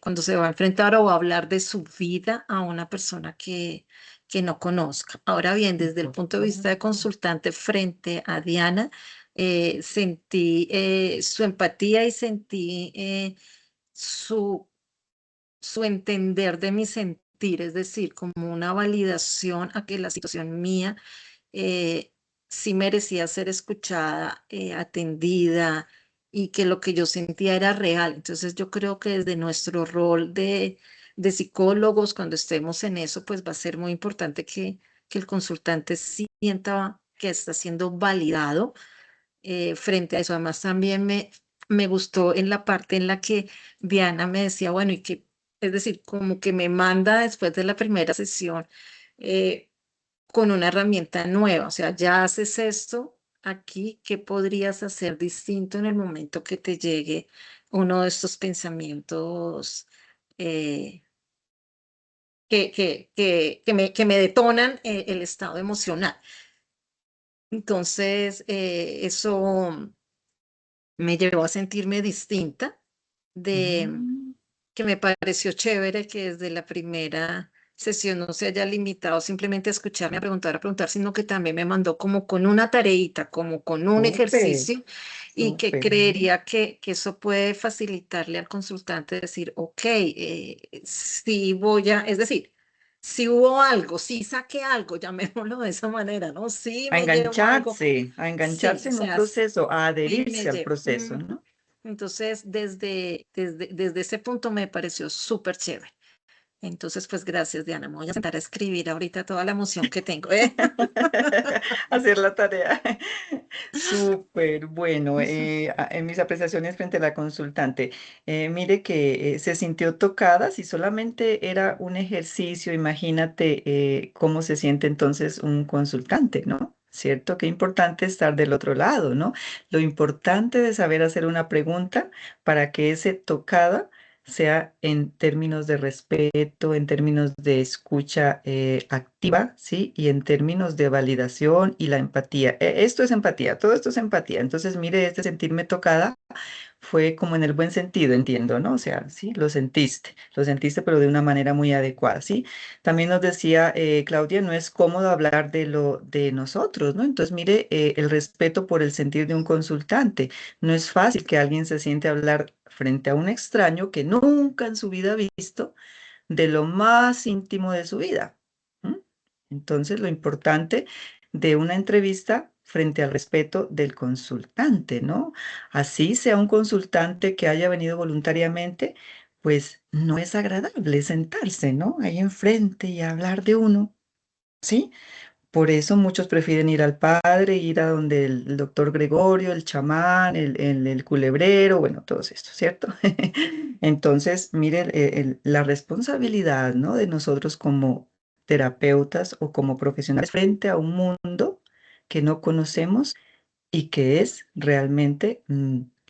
cuando se va a enfrentar o va a hablar de su vida a una persona que no conozca. Ahora bien, desde el punto de vista de consultante frente a Diana, sentí su empatía y sentí su su entender de mi sentir, es decir, como una validación a que la situación mía eh, sí merecía ser escuchada, atendida y que lo que yo sentía era real. Entonces yo creo que desde nuestro rol de psicólogos, cuando estemos en eso, pues va a ser muy importante que el consultante sienta que está siendo validado frente a eso. Además, también me gustó en la parte en la que Diana me decía, bueno, y que, es decir, como que me manda después de la primera sesión eh, con una herramienta nueva, o sea, ya haces esto aquí, ¿qué podrías hacer distinto en el momento que te llegue uno de estos pensamientos eh, que me detonan el estado emocional? Entonces, eso me llevó a sentirme distinta, de Mm, que me pareció chévere que desde la primera sesión no se haya limitado simplemente a escucharme, a preguntar, sino que también me mandó como con una tareita, como con un súper, ejercicio y que súper. creería que eso puede facilitarle al consultante decir, ok, sí voy a, es decir, si hubo algo, si saqué algo, llamémoslo de esa manera, ¿no? Sí me llevo algo, A sí, engancharse o en un sea, proceso, a sí me adherirse al llevo. proceso, ¿no? Entonces, desde ese punto me pareció súper chévere. Entonces, pues gracias, Diana. Me voy a sentar a escribir ahorita toda la emoción que tengo, ¿eh? Hacer la tarea. Súper bueno. En mis apreciaciones frente a la consultante, mire que se sintió tocada, si solamente era un ejercicio, imagínate cómo se siente entonces un consultante, ¿no? ¿Cierto? Qué importante estar del otro lado, ¿no? Lo importante de saber hacer una pregunta para que ese tocada sea en términos de respeto, en términos de escucha activa, ¿sí? Y en términos de validación y la empatía. Esto es empatía, todo esto es empatía. Entonces, mire, este sentirme tocada fue como en el buen sentido, entiendo, ¿no? O sea, sí, lo sentiste, pero de una manera muy adecuada, ¿sí? También nos decía Claudia, no es cómodo hablar de lo de nosotros, ¿no? Entonces, mire, el respeto por el sentir de un consultante. No es fácil que alguien se siente a hablar frente a un extraño que nunca en su vida ha visto de lo más íntimo de su vida. ¿M? Entonces, lo importante de una entrevista frente al respeto del consultante, ¿no? Así sea un consultante que haya venido voluntariamente, pues no es agradable sentarse, ¿no? Ahí enfrente y hablar de uno, ¿sí? Por eso muchos prefieren ir al padre, ir a donde el doctor Gregorio, el chamán, el culebrero, bueno, todos estos, ¿cierto? Entonces, miren, la responsabilidad, ¿no? De nosotros como terapeutas o como profesionales frente a un mundo que no conocemos y que es realmente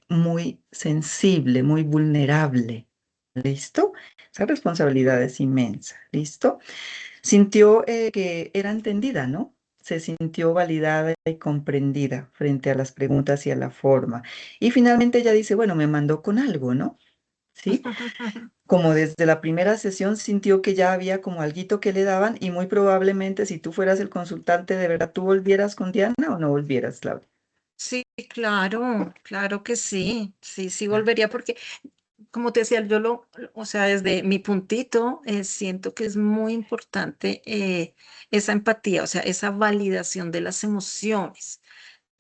muy sensible, muy vulnerable. ¿Listo? Esa responsabilidad es inmensa. ¿Listo? Sintió que era entendida, ¿no? Se sintió validada y comprendida frente a las preguntas y a la forma. Y finalmente ella dice, bueno, me mandó con algo, ¿no? ¿Sí? Como desde la primera sesión sintió que ya había como alguito que le daban y muy probablemente si tú fueras el consultante, ¿de verdad tú volvieras con Diana o no volvieras, Claudia? Sí, claro, claro que sí, sí, sí Ah, volvería porque, como te decía, o sea, desde mi puntito, siento que es muy importante esa empatía, o sea, esa validación de las emociones,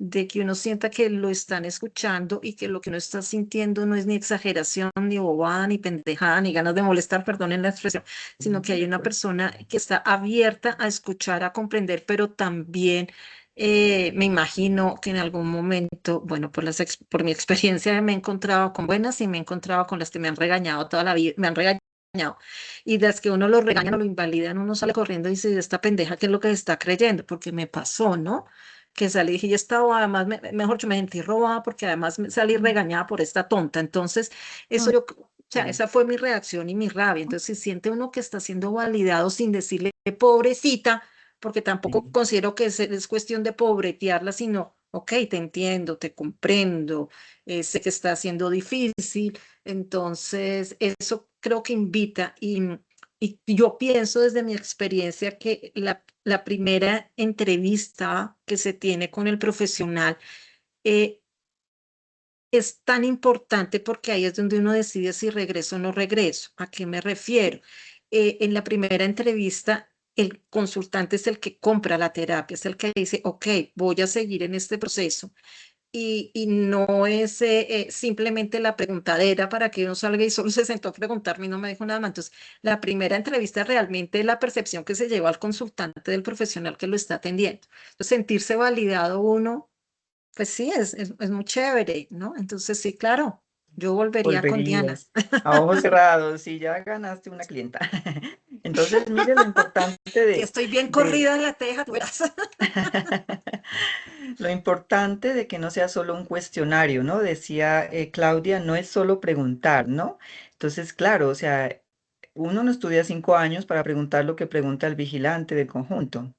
de que uno sienta que lo están escuchando y que lo que uno está sintiendo no es ni exageración, ni bobada, ni pendejada, ni ganas de molestar, perdonen la expresión, sino que hay una persona que está abierta a escuchar, a comprender, pero también me imagino que en algún momento, bueno, por mi experiencia me he encontrado con buenas y me he encontrado con las que me han regañado toda la vida, me han regañado. Y las que uno lo regaña o lo invalidan, uno sale corriendo y dice, esta pendeja, ¿qué es lo que está creyendo? Porque me pasó, ¿no? Que salí y dije, ya estaba, además, mejor yo me sentí robada porque además salí regañada por esta tonta. Entonces, eso yo, o sea, sí. esa fue mi reacción y mi rabia. Entonces, si siente uno que está siendo validado sin decirle pobrecita, porque tampoco Sí. considero que es cuestión de pobretearla, sino, ok, te entiendo, te comprendo, sé que está siendo difícil. Entonces, eso creo que invita y yo pienso desde mi experiencia que la primera entrevista que se tiene con el profesional eh, es tan importante porque ahí es donde uno decide si regreso o no regreso. ¿A qué me refiero? En la primera entrevista, el consultante es el que compra la terapia, es el que dice, ok, voy a seguir en este proceso y no es simplemente la preguntadera para que uno salga y solo se sentó a preguntarme y no me dijo nada más. Entonces, la primera entrevista realmente es la percepción que se lleva al consultante del profesional que lo está atendiendo. Entonces, sentirse validado uno, pues sí, es muy chévere, ¿no? Entonces, sí, claro, yo volvería con Diana. Volverías a ojos cerrados y ya ganaste una clienta. Entonces, mire lo importante Que estoy bien de corrida de la teja, tú verás. lo importante de que no sea solo un cuestionario, ¿no? Decía Claudia, no es solo preguntar, ¿no? Entonces, claro, o sea, uno no estudia 5 años para preguntar lo que pregunta el vigilante del conjunto,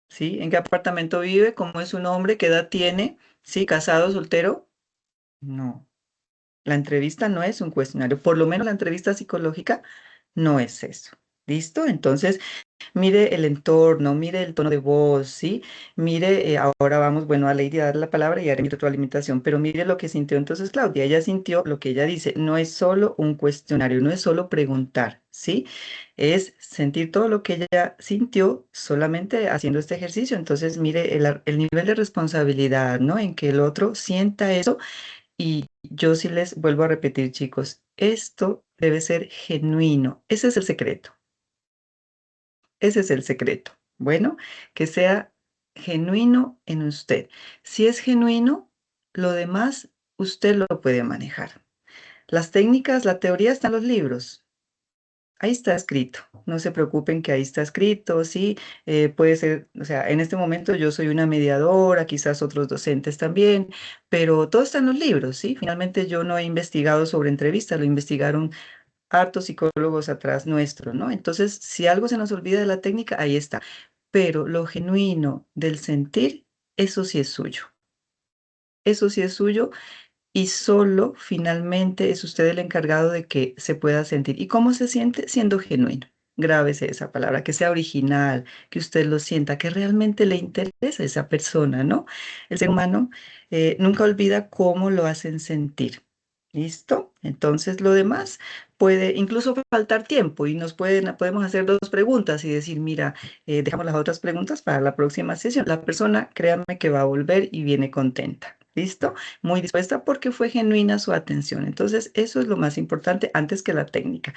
¿sí? ¿En qué apartamento vive? ¿Cómo es su nombre? ¿Qué edad tiene? ¿Sí? ¿Casado, soltero? No. La entrevista no es un cuestionario, por lo menos la entrevista psicológica no es eso. ¿Listo? Entonces, Mire el entorno, mire el tono de voz, ¿sí? Mire, ahora vamos, bueno, a Lady a dar la palabra y haré mi retroalimentación, pero mire lo que sintió entonces Claudia. Ella sintió lo que ella dice, no es solo un cuestionario, no es solo preguntar, ¿sí? Es sentir todo lo que ella sintió solamente haciendo este ejercicio. Entonces, mire el nivel de responsabilidad, ¿no? En que el otro sienta eso. Y yo sí les vuelvo a repetir, chicos, esto debe ser genuino. Ese es el secreto. Ese es el secreto. Bueno, que sea genuino en usted. Si es genuino, lo demás usted lo puede manejar. Las técnicas, la teoría está en los libros. Ahí está escrito. No se preocupen que ahí está escrito, sí, puede ser, o sea, en este momento yo soy una mediadora, quizás otros docentes también, pero todo está en los libros, sí. Finalmente yo no he investigado sobre entrevistas, lo investigaron hartos psicólogos atrás nuestro, ¿no? Entonces, si algo se nos olvida de la técnica, ahí está. Pero lo genuino del sentir, eso sí es suyo. Eso sí es suyo y solo finalmente es usted el encargado de que se pueda sentir. ¿Y cómo se siente? Siendo genuino. Grábese esa palabra, que sea original, que usted lo sienta, que realmente le interesa a esa persona, ¿no? El ser humano nunca olvida cómo lo hacen sentir. ¿Listo? Entonces lo demás puede incluso faltar tiempo y podemos hacer dos preguntas y decir, mira, dejamos las otras preguntas para la próxima sesión. La persona, créanme que va a volver y viene contenta. ¿Listo? Muy dispuesta porque fue genuina su atención. Entonces, eso es lo más importante antes que la técnica.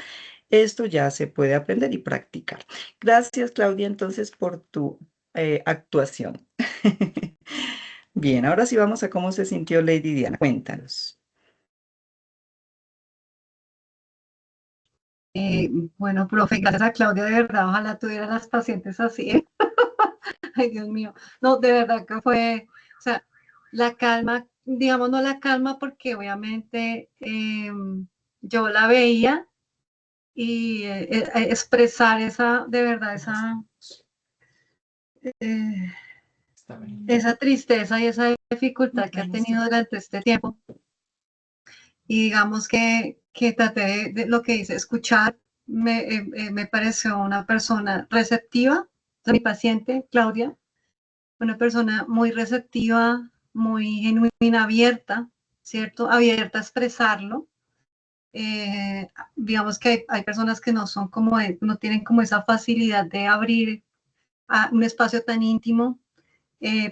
Esto ya se puede aprender y practicar. Gracias, Claudia, entonces, por tu actuación. Bien, ahora sí vamos a cómo se sintió Lady Diana. Cuéntanos. Bueno, profe, gracias a Claudia, de verdad, ojalá tuviera las pacientes así. Ay, Dios mío. No, de verdad que fue, o sea, la calma, digamos, no la calma porque obviamente yo la veía y expresar esa, de verdad, eh, esa tristeza y esa dificultad que ha tenido durante este tiempo. Y digamos que traté de lo que hice, escuchar, me pareció una persona receptiva, mi paciente, Claudia, una persona muy receptiva, muy genuina, abierta, ¿cierto? Abierta a expresarlo. Digamos que hay personas que no son como, no tienen como esa facilidad de abrir a un espacio tan íntimo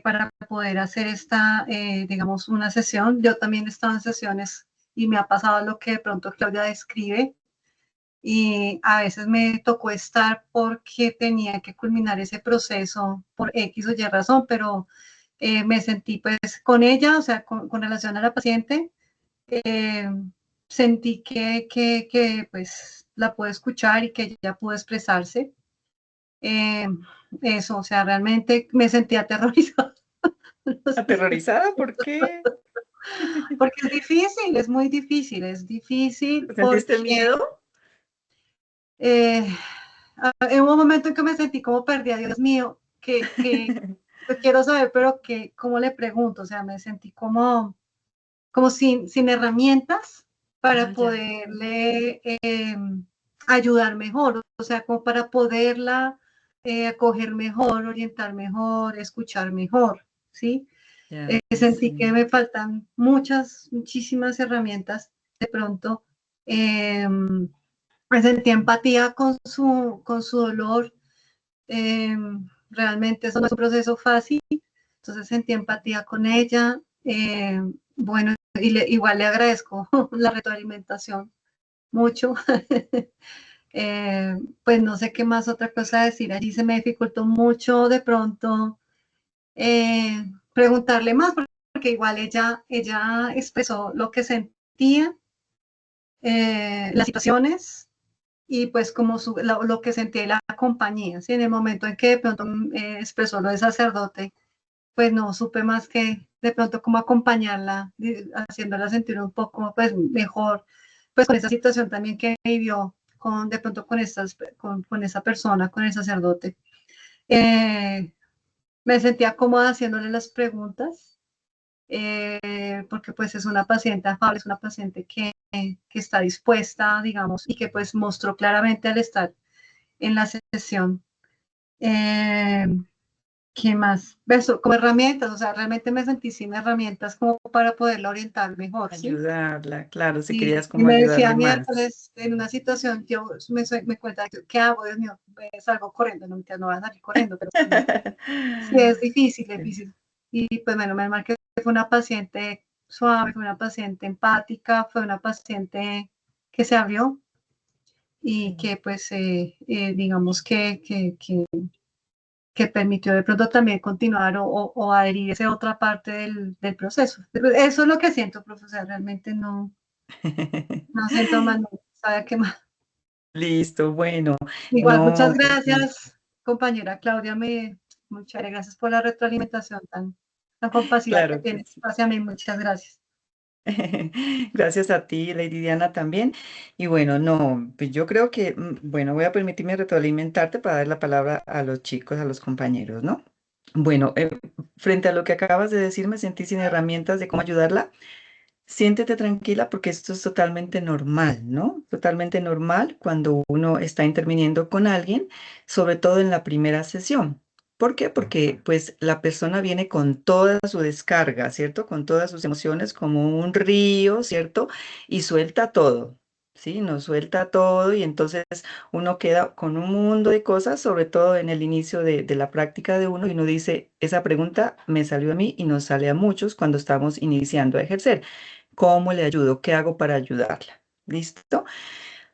para poder hacer esta, digamos, una sesión. Yo también he estado en sesiones y me ha pasado lo que de pronto Claudia describe y a veces me tocó estar porque tenía que culminar ese proceso por X o Y razón, pero me sentí pues con ella, o sea, con relación a la paciente, eh, sentí que pues la puedo escuchar y que ella pudo expresarse. Eh, eso, o sea, realmente me sentí aterrorizada. ¿Aterrorizada? ¿Por qué? Porque es difícil, es difícil ¿Sentiste porque miedo? eh, en un momento en que me sentí como perdida, Dios mío, que yo quiero saber, pero que, ¿cómo le pregunto? O sea, me sentí como sin herramientas para Ah, ya. poderle ayudar mejor, o sea, como para poderla acoger mejor, orientar mejor, escuchar mejor, ¿sí? Ya, Sentí que sí. me faltan muchísimas herramientas. De pronto, me sentí empatía con su dolor. Eh, Realmente eso no es un proceso fácil, entonces sentí empatía con ella. Bueno, igual le agradezco la retroalimentación mucho. Pues no sé qué más otra cosa decir. Allí se me dificultó mucho de pronto preguntarle más, porque igual ella expresó lo que sentía, las situaciones y pues como lo que sentía la compañía. ¿Sí? En el momento en que de pronto expresó lo de sacerdote, pues no supe más que de pronto cómo acompañarla, haciéndola sentir un poco pues mejor, pues con esa situación también que vivió de pronto con esa persona, con el sacerdote. Me sentía cómoda haciéndole las preguntas, porque pues es una paciente afable, es una paciente que está dispuesta, digamos, y que pues mostró claramente al estar en la sesión Eh, ¿Qué más? Eso, como herramientas, o sea, realmente me sentí sin herramientas como para poderla orientar mejor, ¿sí? Ayudarla, claro, si Y querías como me decía ayudarle más. miércoles en una situación, yo me cuenta, ¿qué hago? Dios mío, salgo corriendo, no, mentira, no voy a salir corriendo, pero sí, sí es difícil, es difícil. Y pues bueno, menos mal que fue una paciente suave, fue una paciente empática, fue una paciente que se abrió y Sí. que pues digamos que permitió de pronto también continuar o adherirse a otra parte del proceso. Eso es lo que siento, profesor, realmente no siento más, no sabe qué más. Listo, bueno, Igual, muchas no, gracias, compañera Claudia, muchas gracias por la retroalimentación tan compasiva que claro que tienes sí. hacia mí, muchas gracias. Gracias a ti, Lady Diana, también. Y bueno, no, pues yo creo que, bueno, voy a permitirme retroalimentarte para dar la palabra a los chicos, a los compañeros, ¿no? Bueno, frente a lo que acabas de decir, me sentí sin herramientas de cómo ayudarla. Siéntete tranquila porque esto es totalmente normal, ¿no? Totalmente normal cuando uno está interviniendo con alguien, sobre todo en la primera sesión. ¿Por qué? Porque pues la persona viene con toda su descarga, ¿cierto? Con todas sus emociones como un río, ¿cierto? Y suelta todo, ¿sí? Nos suelta todo y entonces uno queda con un mundo de cosas, sobre todo en el inicio de la práctica de uno y uno dice, esa pregunta me salió a mí y nos sale a muchos cuando estamos iniciando a ejercer. ¿Cómo le ayudo? ¿Qué hago para ayudarla? ¿Listo?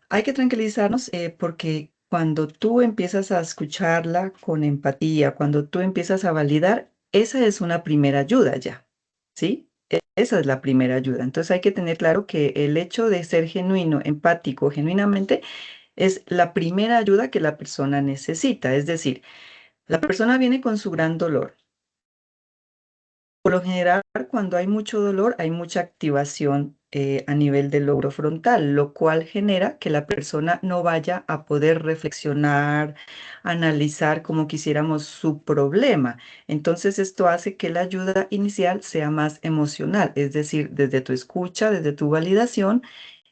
Hay que tranquilizarnos porque cuando tú empiezas a escucharla con empatía, cuando tú empiezas a validar, esa es una primera ayuda ya, ¿sí? Esa es la primera ayuda. Entonces hay que tener claro que el hecho de ser genuino, empático, genuinamente, es la primera ayuda que la persona necesita. Es decir, la persona viene con su gran dolor. Por lo general, cuando hay mucho dolor, hay mucha activación a nivel del lóbulo frontal, lo cual genera que la persona no vaya a poder reflexionar, analizar como quisiéramos su problema. Entonces, esto hace que la ayuda inicial sea más emocional, es decir, desde tu escucha, desde tu validación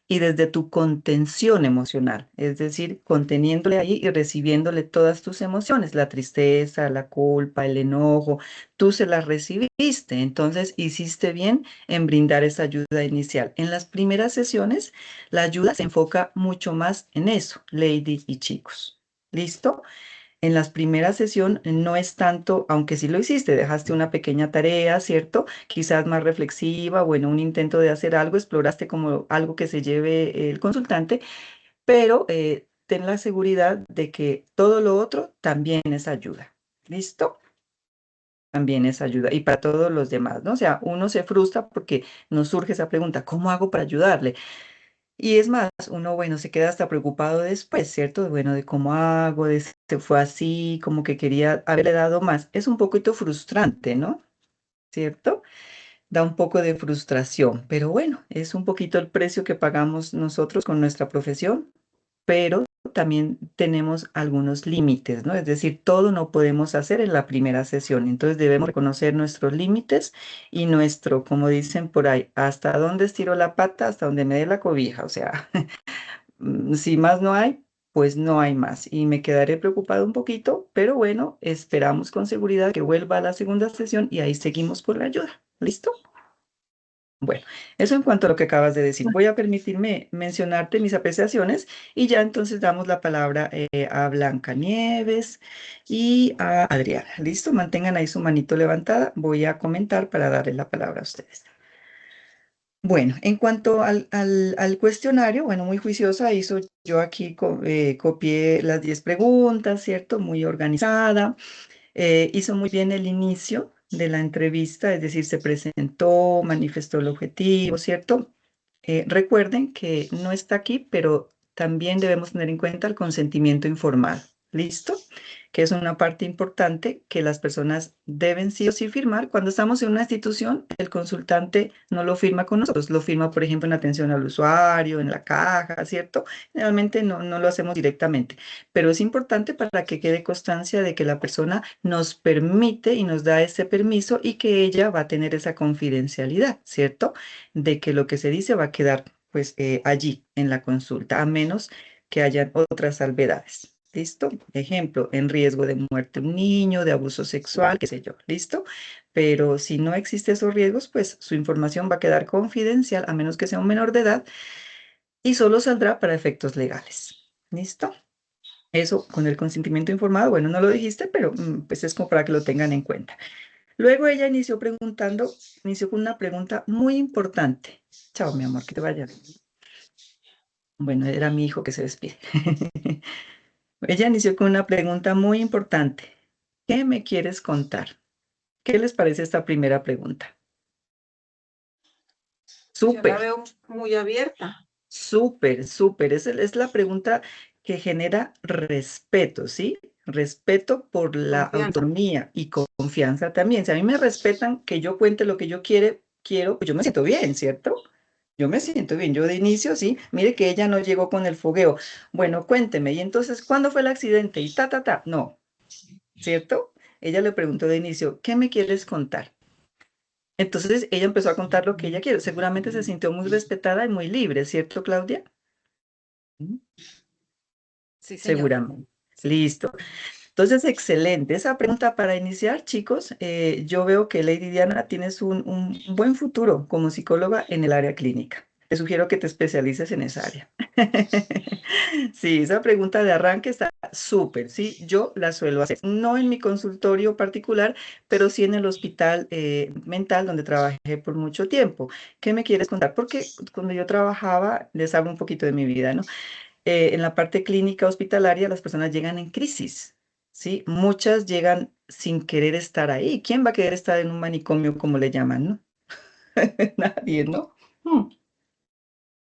y desde tu contención emocional, es decir, conteniéndole ahí y recibiéndole todas tus emociones, la tristeza, la culpa, el enojo, tú se las recibiste, entonces hiciste bien en brindar esa ayuda inicial. En las primeras sesiones, la ayuda se enfoca mucho más en eso, lady y chicos. ¿Listo? En las primeras sesiones no es tanto, aunque sí lo hiciste, dejaste una pequeña tarea, ¿cierto? Quizás más reflexiva, bueno, un intento de hacer algo, exploraste como algo que se lleve el consultante, pero ten la seguridad de que todo lo otro también es ayuda. ¿Listo? También es ayuda. Y para todos los demás, ¿no? O sea, uno se frustra porque nos surge esa pregunta, ¿cómo hago para ayudarle? Y es más, uno, bueno, se queda hasta preocupado después, ¿cierto? Bueno, de cómo hago, de si se fue así, como que quería haberle dado más. Es un poquito frustrante, ¿no? ¿Cierto? Da un poco de frustración, pero bueno, es un poquito el precio que pagamos nosotros con nuestra profesión, pero también tenemos algunos límites, ¿no? Es decir, todo no podemos hacer en la primera sesión, entonces debemos reconocer nuestros límites y nuestro, como dicen por ahí, hasta dónde estiro la pata, hasta donde me dé la cobija, o sea, si más no hay, pues no hay más. Y me quedaré preocupado un poquito, pero bueno, esperamos con seguridad que vuelva a la segunda sesión y ahí seguimos por la ayuda. ¿Listo? Bueno, eso en cuanto a lo que acabas de decir. Voy a permitirme mencionarte mis apreciaciones y ya entonces damos la palabra a Blanca Nieves y a Adriana. ¿Listo? Mantengan ahí su manito levantada. Voy a comentar para darle la palabra a ustedes. Bueno, en cuanto al cuestionario, bueno, muy juiciosa hizo yo aquí, copié las 10 preguntas, ¿cierto? Muy organizada. Hizo muy bien el inicio de la entrevista, es decir, se presentó, manifestó el objetivo, ¿cierto? Recuerden que no está aquí, pero también debemos tener en cuenta el consentimiento informado. ¿Listo? Que es una parte importante que las personas deben sí o sí firmar. Cuando estamos en una institución, el consultante no lo firma con nosotros, lo firma, por ejemplo, en atención al usuario, en la caja, ¿cierto? Generalmente no lo hacemos directamente, pero es importante para que quede constancia de que la persona nos permite y nos da ese permiso y que ella va a tener esa confidencialidad, ¿cierto? De que lo que se dice va a quedar pues allí en la consulta, a menos que hayan otras salvedades. ¿Listo? Ejemplo, en riesgo de muerte un niño, de abuso sexual, qué sé yo, ¿listo? Pero si no existen esos riesgos, pues su información va a quedar confidencial, a menos que sea un menor de edad, y solo saldrá para efectos legales. ¿Listo? Eso con el consentimiento informado, bueno, no lo dijiste, pero pues es como para que lo tengan en cuenta. Luego ella inició con una pregunta muy importante. Chao, mi amor, que te vaya bien. Bueno, era mi hijo que se despide. Ella inició con una pregunta muy importante. ¿Qué me quieres contar? ¿Qué les parece esta primera pregunta? Yo la Súper, veo muy abierta. súper, súper. Es la pregunta que genera respeto, ¿sí? Respeto por la Confianza. autonomía y confianza también. Si a mí me respetan que yo cuente lo que yo quiero, pues yo me siento bien, ¿cierto? Yo me siento bien. Yo de inicio, sí, mire que ella no llegó con el fogueo. Bueno, cuénteme, y entonces, ¿cuándo fue el accidente? Y ta. No, ¿cierto? Ella le preguntó de inicio, ¿qué me quieres contar? Entonces ella empezó a contar lo que ella quiere. Seguramente se sintió muy respetada y muy libre, ¿cierto, Claudia? Sí, señora. Seguramente. Sí. Listo. Entonces, excelente. Esa pregunta para iniciar, chicos, yo veo que Lady Diana tienes un buen futuro como psicóloga en el área clínica. Te sugiero que te especialices en esa área. Sí, esa pregunta de arranque está súper, sí, yo la suelo hacer, no en mi consultorio particular, pero sí en el hospital mental donde trabajé por mucho tiempo. ¿Qué me quieres contar? Porque cuando yo trabajaba, les hablo un poquito de mi vida, ¿no? En la parte clínica hospitalaria, las personas llegan en crisis, ¿sí? Muchas llegan sin querer estar ahí. ¿Quién va a querer estar en un manicomio, como le llaman, no? Nadie, ¿no? Hmm.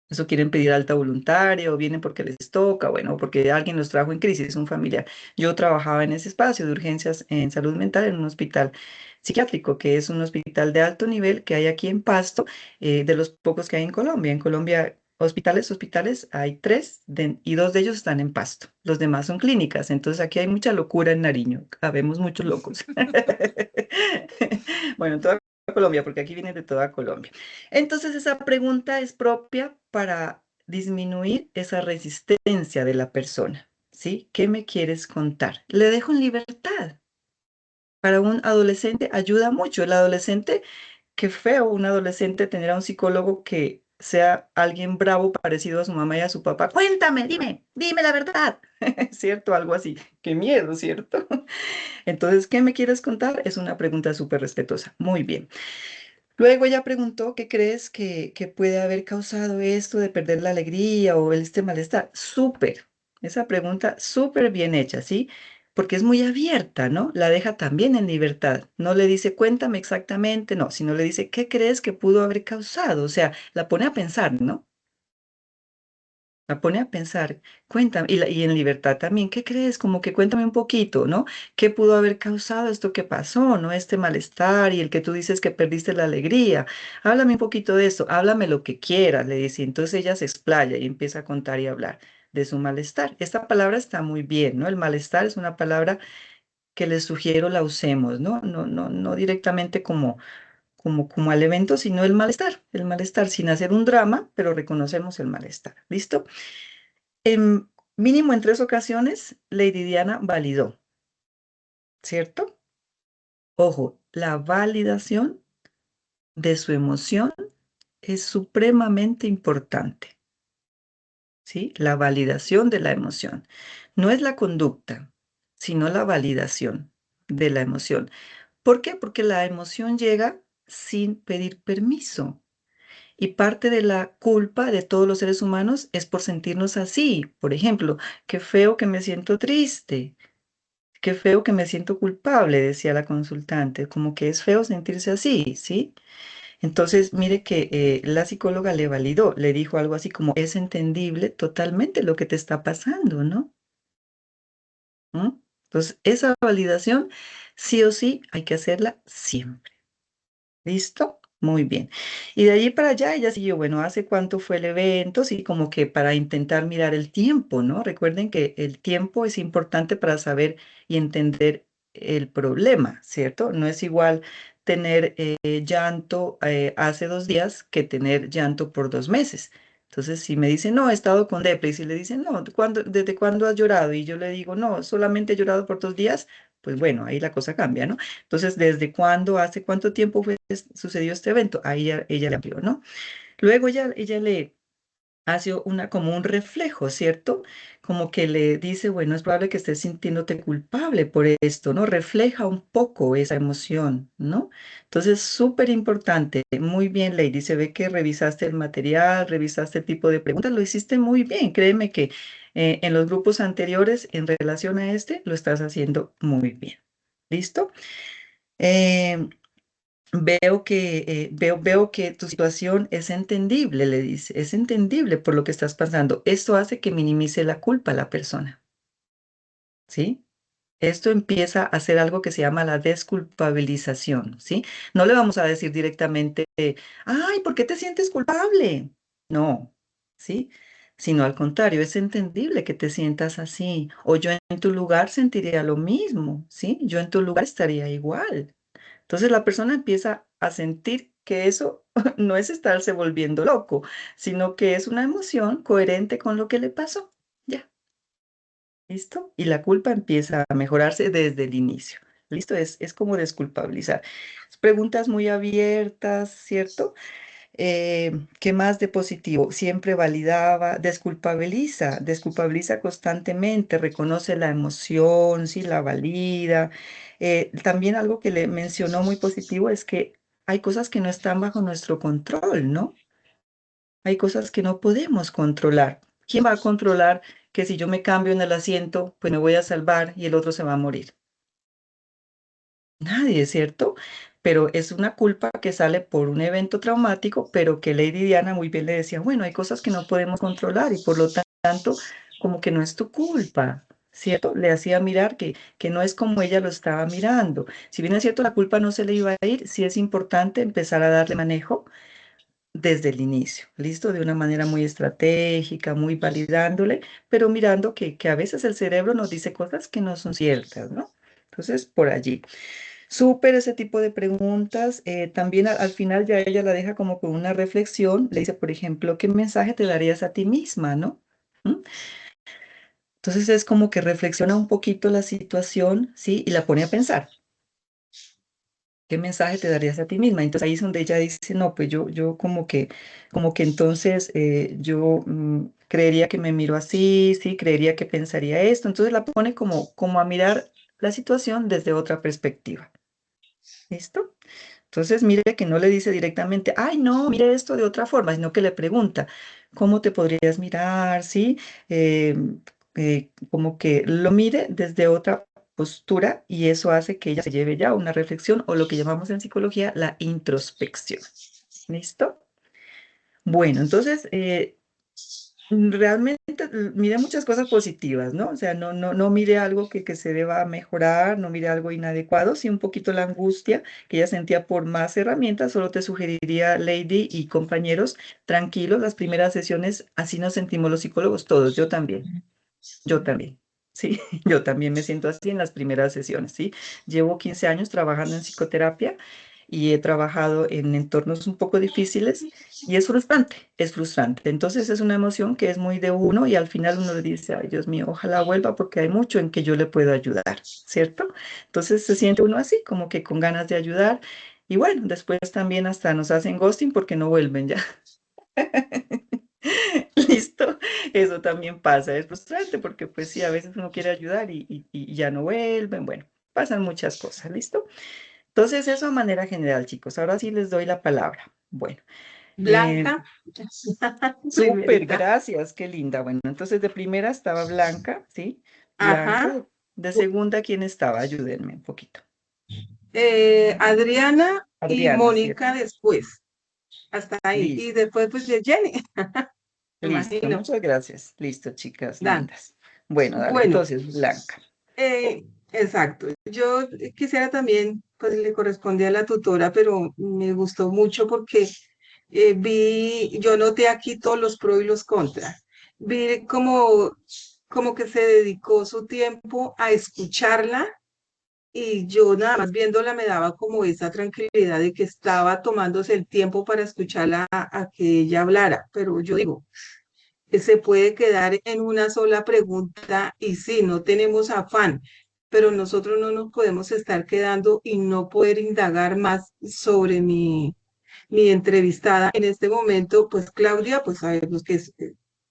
Eso quieren pedir alta voluntaria o vienen porque les toca, bueno, porque alguien los trajo en crisis, un familiar. Yo trabajaba en ese espacio de urgencias en salud mental en un hospital psiquiátrico, que es un hospital de alto nivel que hay aquí en Pasto, de los pocos que hay en Colombia. En Colombia, hospitales, hay tres y dos de ellos están en Pasto. Los demás son clínicas. Entonces aquí hay mucha locura en Nariño. Habemos muchos locos. Bueno, en toda Colombia, porque aquí vienen de toda Colombia. Entonces, esa pregunta es propia para disminuir esa resistencia de la persona, ¿sí? ¿Qué me quieres contar? Le dejo en libertad. Para un adolescente ayuda mucho. El adolescente, qué feo un adolescente tener a un psicólogo que sea alguien bravo parecido a su mamá y a su papá. Cuéntame, dime la verdad, ¿cierto? Algo así. Qué miedo, ¿cierto? Entonces, ¿qué me quieres contar? Es una pregunta súper respetuosa. Muy bien. Luego ella preguntó, ¿qué crees que puede haber causado esto de perder la alegría o este malestar? Súper, esa pregunta súper bien hecha, ¿sí? Porque es muy abierta, ¿no? La deja también en libertad. No le dice, cuéntame exactamente, no, sino le dice, ¿qué crees que pudo haber causado? O sea, la pone a pensar, ¿no? La pone a pensar, cuéntame, y en libertad también, ¿qué crees? Como que cuéntame un poquito, ¿no? ¿Qué pudo haber causado esto que pasó, ¿no? Este malestar y el que tú dices que perdiste la alegría. Háblame un poquito de esto, háblame lo que quieras, le dice. Entonces ella se explaya y empieza a contar y hablar de su malestar. Esta palabra está muy bien, ¿no? El malestar es una palabra que les sugiero la usemos, ¿no? No directamente como al evento, sino el malestar, sin hacer un drama, pero reconocemos el malestar. ¿Listo? Mínimo en 3 ocasiones, Lady Diana validó, ¿cierto? Ojo, la validación de su emoción es supremamente importante, ¿sí? La validación de la emoción. No es la conducta, sino la validación de la emoción. ¿Por qué? Porque la emoción llega sin pedir permiso. Y parte de la culpa de todos los seres humanos es por sentirnos así. Por ejemplo, qué feo que me siento triste. Qué feo que me siento culpable, decía la consultante, como que es feo sentirse así, ¿sí? Entonces, mire que la psicóloga le validó, le dijo algo así como, es entendible totalmente lo que te está pasando, ¿no? ¿Mm? Entonces, esa validación, sí o sí, hay que hacerla siempre. ¿Listo? Muy bien. Y de allí para allá ella siguió, bueno, ¿hace cuánto fue el evento? Sí, como que para intentar mirar el tiempo, ¿no? Recuerden que el tiempo es importante para saber y entender el problema, ¿cierto? No es igual tener llanto hace 2 días que tener llanto por 2 meses. Entonces, si me dicen, no, he estado con depre, y si le dicen, no, ¿desde cuándo has llorado? Y yo le digo, no, solamente he llorado por 2 días, pues bueno, ahí la cosa cambia, ¿no? Entonces, ¿desde cuándo, hace cuánto tiempo sucedió este evento? Ahí ella le amplió, ¿no? Luego ella le hace como un reflejo, ¿cierto? Como que le dice, bueno, es probable que estés sintiéndote culpable por esto, ¿no? Refleja un poco esa emoción, ¿no? Entonces, súper importante. Muy bien, Lady. Se ve que revisaste el material, revisaste el tipo de preguntas, lo hiciste muy bien. Créeme que en los grupos anteriores, en relación a este, lo estás haciendo muy bien. ¿Listo? Eh, veo que tu situación es entendible, le dice, es entendible por lo que estás pasando. Esto hace que minimice la culpa a la persona, ¿sí? Esto empieza a hacer algo que se llama la desculpabilización, ¿sí? No le vamos a decir directamente, ay, ¿por qué te sientes culpable? No, ¿sí? Sino al contrario, es entendible que te sientas así. O yo en tu lugar sentiría lo mismo, ¿sí? Yo en tu lugar estaría igual. Entonces la persona empieza a sentir que eso no es estarse volviendo loco, sino que es una emoción coherente con lo que le pasó. Ya, ¿listo? Y la culpa empieza a mejorarse desde el inicio. ¿Listo? Es como desculpabilizar. Preguntas muy abiertas, ¿cierto? ¿Qué más de positivo? Siempre validaba, desculpabiliza constantemente, reconoce la emoción, sí, la valida. También algo que le mencionó muy positivo es que hay cosas que no están bajo nuestro control, ¿no? Hay cosas que no podemos controlar. ¿Quién va a controlar que si yo me cambio en el asiento, pues me voy a salvar y el otro se va a morir? Nadie, ¿cierto? Pero es una culpa que sale por un evento traumático, pero que Lady Diana muy bien le decía, bueno, hay cosas que no podemos controlar y por lo tanto, como que no es tu culpa, ¿cierto? Le hacía mirar que no es como ella lo estaba mirando. Si bien es cierto, la culpa no se le iba a ir, sí es importante empezar a darle manejo desde el inicio, ¿listo? De una manera muy estratégica, muy validándole, pero mirando que a veces el cerebro nos dice cosas que no son ciertas, ¿no? Entonces, por allí. Súper ese tipo de preguntas. También al final ya ella la deja como con una reflexión. Le dice, por ejemplo, ¿qué mensaje te darías a ti misma, no? ¿Mm? Entonces es como que reflexiona un poquito la situación, ¿sí? Y la pone a pensar. ¿Qué mensaje te darías a ti misma? Entonces ahí es donde ella dice, no, pues yo como que entonces yo creería que me miro así, sí, creería que pensaría esto. Entonces la pone como a mirar la situación desde otra perspectiva. ¿Listo? Entonces, mire que no le dice directamente, ay, no, mire esto de otra forma, sino que le pregunta, ¿cómo te podrías mirar? ¿Sí? Eh, como que lo mire desde otra postura y eso hace que ella se lleve ya una reflexión o lo que llamamos en psicología la introspección. ¿Listo? Bueno, entonces, realmente mire muchas cosas positivas, ¿no? O sea, no mire algo que se deba mejorar, no mire algo inadecuado, sí un poquito la angustia que ella sentía por más herramientas, solo te sugeriría, Lady y compañeros, tranquilos, las primeras sesiones, así nos sentimos los psicólogos todos, yo también. Sí, yo también me siento así en las primeras sesiones, ¿sí? Llevo 15 años trabajando en psicoterapia y he trabajado en entornos un poco difíciles y es frustrante, es frustrante. Entonces es una emoción que es muy de uno y al final uno le dice, ay Dios mío, ojalá vuelva porque hay mucho en que yo le puedo ayudar, ¿cierto? Entonces se siente uno así, como que con ganas de ayudar y bueno, después también hasta nos hacen ghosting porque no vuelven ya. ¿Listo? Eso también pasa, es frustrante porque pues sí, a veces uno quiere ayudar y ya no vuelven, bueno, pasan muchas cosas, ¿listo? Entonces eso a manera general, chicos, ahora sí les doy la palabra. Bueno, Blanca, súper, primerita. gracias, qué linda. Bueno, entonces de primera estaba Blanca, ¿sí? Ajá. Blanca, de segunda, ¿quién estaba? Ayúdenme un poquito. Adriana y Adriana, Mónica ¿cierto? después. Hasta ahí. Y Listo, después, pues, de Jenny, me listo, imagino. muchas gracias. Listo, chicas Dan. lindas. Bueno, dale, Bueno, entonces, Blanca. exacto. Yo quisiera también, pues le corresponde a la tutora, pero me gustó mucho porque yo noté aquí todos los pros y los contras. Vi como que se dedicó su tiempo a escucharla y yo nada más viéndola me daba como esa tranquilidad de que estaba tomándose el tiempo para escucharla a que ella hablara, pero yo digo, se puede quedar en una sola pregunta y sí, no tenemos afán, pero nosotros no nos podemos estar quedando y no poder indagar más sobre mi entrevistada en este momento, pues Claudia, pues sabemos que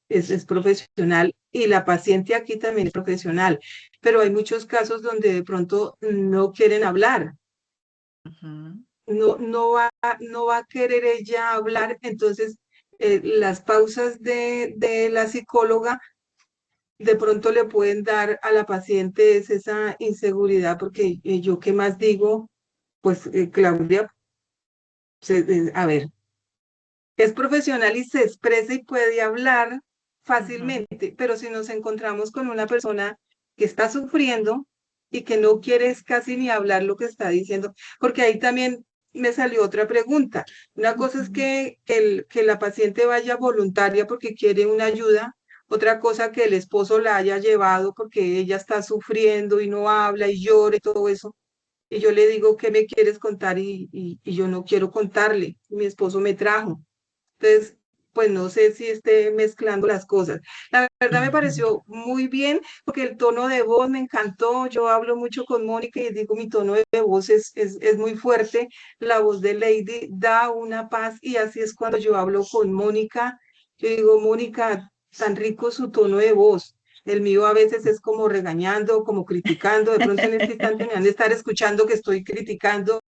es profesional y la paciente aquí también es profesional, pero hay muchos casos donde de pronto no quieren hablar, Ujú. no va a querer ella hablar, entonces las pausas de la psicóloga de pronto le pueden dar a la paciente es esa inseguridad, porque yo qué más digo, pues Claudia, a ver, es profesional y se expresa y puede hablar Ujú. fácilmente, pero si nos encontramos con una persona que está sufriendo y que no quiere casi ni hablar lo que está diciendo, porque ahí también me salió otra pregunta. Una cosa es Ujú. que la paciente vaya voluntaria porque quiere una ayuda, otra cosa que el esposo la haya llevado porque ella está sufriendo y no habla y llora y todo eso. Y yo le digo, ¿qué me quieres contar? Y yo no quiero contarle. Mi esposo me trajo. Entonces, pues no sé si esté mezclando las cosas. La verdad me Ujú. pareció muy bien porque el tono de voz me encantó. Yo hablo mucho con Mónica y digo, mi tono de voz es muy fuerte. La voz de Lady da una paz y así es cuando yo hablo con Mónica. Yo digo, Mónica, tan rico su tono de voz. El mío a veces es como regañando, como criticando. De pronto en este instante me han de estar escuchando que estoy criticando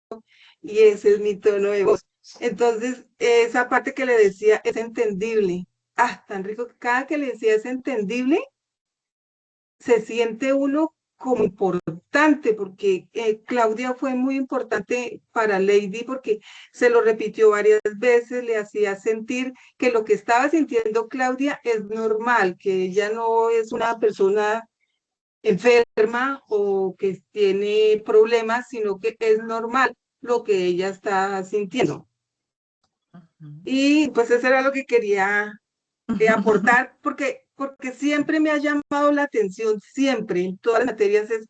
y ese es mi tono de voz. Entonces, esa parte que le decía es entendible. Ah, tan rico que cada que le decía es entendible, se siente uno como importante, porque Claudia fue muy importante para Lady, porque se lo repitió varias veces, le hacía sentir que lo que estaba sintiendo Claudia es normal, que ella no es una persona enferma o que tiene problemas, sino que es normal lo que ella está sintiendo. Ujú. Y pues eso era lo que quería aportar, porque siempre me ha llamado la atención, siempre en todas las materias es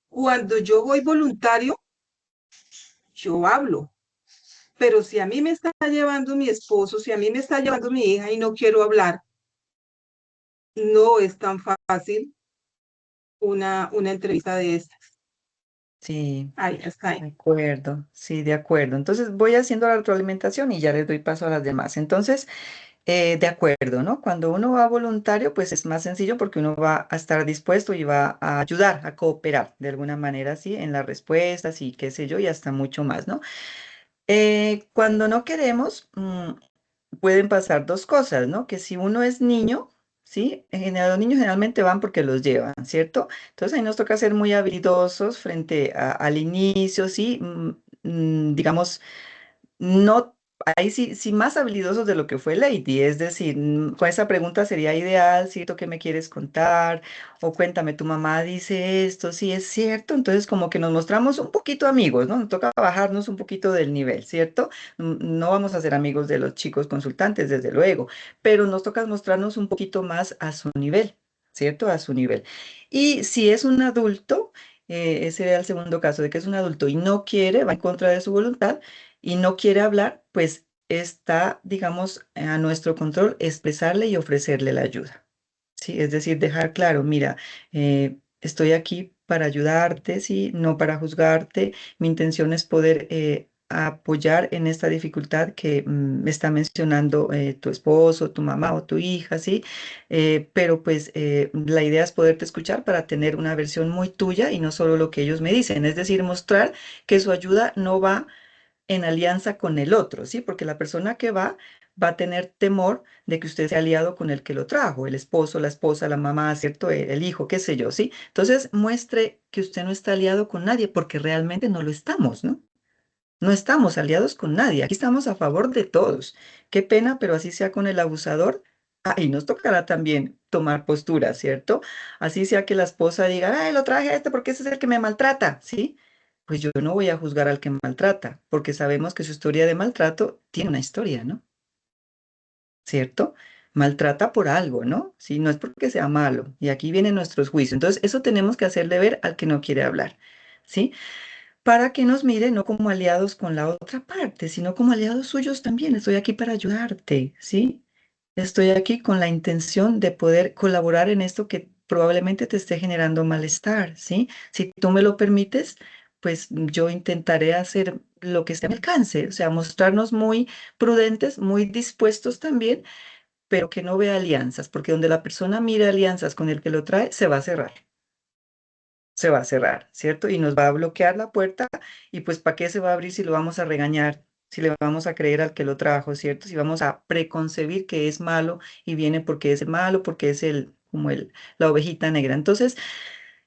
cuando yo voy voluntario, yo hablo. Pero si a mí me está llevando mi esposo, si a mí me está llevando mi hija y no quiero hablar, no es tan fácil una entrevista de estas. Sí, Ahí está. de acuerdo, sí, de acuerdo. Entonces voy haciendo la retroalimentación y ya les doy paso a las demás. Entonces, de acuerdo, ¿no? Cuando uno va voluntario, pues es más sencillo porque uno va a estar dispuesto y va a ayudar, a cooperar de alguna manera, sí, en las respuestas y qué sé yo, y hasta mucho más, ¿no? Cuando no queremos, pueden pasar dos cosas, ¿no? Que si uno es niño, ¿sí? En general, los niños generalmente van porque los llevan, ¿cierto? Entonces ahí nos toca ser muy habilidosos frente al inicio, ¿sí? Digamos, no, ahí sí, sí más habilidosos de lo que fue Lady, es decir, con esa pregunta sería ideal, ¿cierto? ¿Qué me quieres contar? O cuéntame, tu mamá dice esto, sí es cierto, entonces como que nos mostramos un poquito amigos, ¿no? Nos toca bajarnos un poquito del nivel, ¿cierto? No vamos a ser amigos de los chicos consultantes, desde luego, pero nos toca mostrarnos un poquito más a su nivel, ¿cierto? A su nivel. Y si es un adulto, ese era el segundo caso, de que es un adulto y no quiere, va en contra de su voluntad, y no quiere hablar, pues está, digamos, a nuestro control expresarle y ofrecerle la ayuda. Sí, es decir, dejar claro, mira, estoy aquí para ayudarte, sí, no para juzgarte. Mi intención es poder apoyar en esta dificultad que me está mencionando tu esposo, tu mamá o tu hija, sí. Pero pues la idea es poderte escuchar para tener una versión muy tuya y no solo lo que ellos me dicen. Es decir, mostrar que su ayuda no va en alianza con el otro, ¿sí? Porque la persona que va a tener temor de que usted sea aliado con el que lo trajo, el esposo, la esposa, la mamá, ¿cierto? El hijo, qué sé yo, ¿sí? Entonces, muestre que usted no está aliado con nadie, porque realmente no lo estamos, ¿no? No estamos aliados con nadie, aquí estamos a favor de todos. Qué pena, pero así sea con el abusador. Ah, y nos tocará también tomar postura, ¿cierto? Así sea que la esposa diga, ay, lo traje a este porque ese es el que me maltrata, ¿sí? Pues yo no voy a juzgar al que maltrata, porque sabemos que su historia de maltrato tiene una historia, ¿no? ¿Cierto? Maltrata por algo, ¿no? Sí, no es porque sea malo. Y aquí vienen nuestros juicios. Entonces, eso tenemos que hacerle ver al que no quiere hablar. ¿sí? Para que nos mire no como aliados con la otra parte, sino como aliados suyos también. Estoy aquí para ayudarte, ¿sí? Estoy aquí con la intención de poder colaborar en esto que probablemente te esté generando malestar, ¿sí? Si tú me lo permites, pues yo intentaré hacer lo que esté a mi alcance, o sea, mostrarnos muy prudentes, muy dispuestos también, pero que no vea alianzas, porque donde la persona mire alianzas con el que lo trae, se va a cerrar, ¿cierto? Y nos va a bloquear la puerta y pues ¿para qué se va a abrir si lo vamos a regañar? Si le vamos a creer al que lo trajo, ¿cierto? Si vamos a preconcebir que es malo y viene porque es malo, porque es la ovejita negra. Entonces,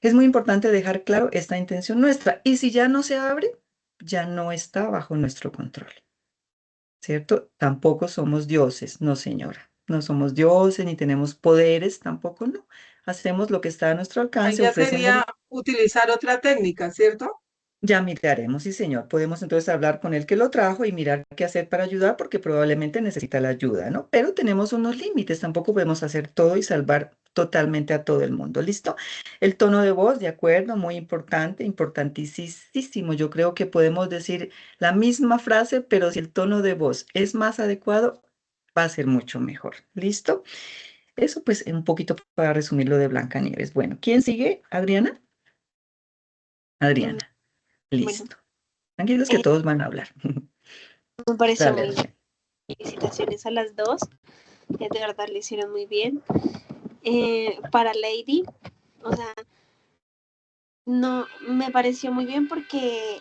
es muy importante dejar claro esta intención nuestra. Y si ya no se abre, ya no está bajo nuestro control, ¿cierto? Tampoco somos dioses, no señora. No somos dioses ni tenemos poderes, tampoco no. Hacemos lo que está a nuestro Ahí alcance, ya ofrecemos. sería utilizar otra técnica, ¿cierto? Ya miraremos, sí, señor. Podemos entonces hablar con el que lo trajo y mirar qué hacer para ayudar, porque probablemente necesita la ayuda, ¿no? Pero tenemos unos límites, tampoco podemos hacer todo y salvar totalmente a todo el mundo. ¿Listo? El tono de voz, de acuerdo, muy importante, importantísimo. Yo creo que podemos decir la misma frase, pero si el tono de voz es más adecuado, va a ser mucho mejor. ¿Listo? Eso pues un poquito para resumir lo de Blancanieves. Bueno, ¿quién sigue? ¿Adriana? Mm, Adriana. Bueno, Listo. Tranquilos que eh, todos van a hablar. me pareció Dale, muy bien. Adriana. Felicitaciones a las dos. De verdad lo hicieron muy bien. Para Lady, o sea, no, me pareció muy bien porque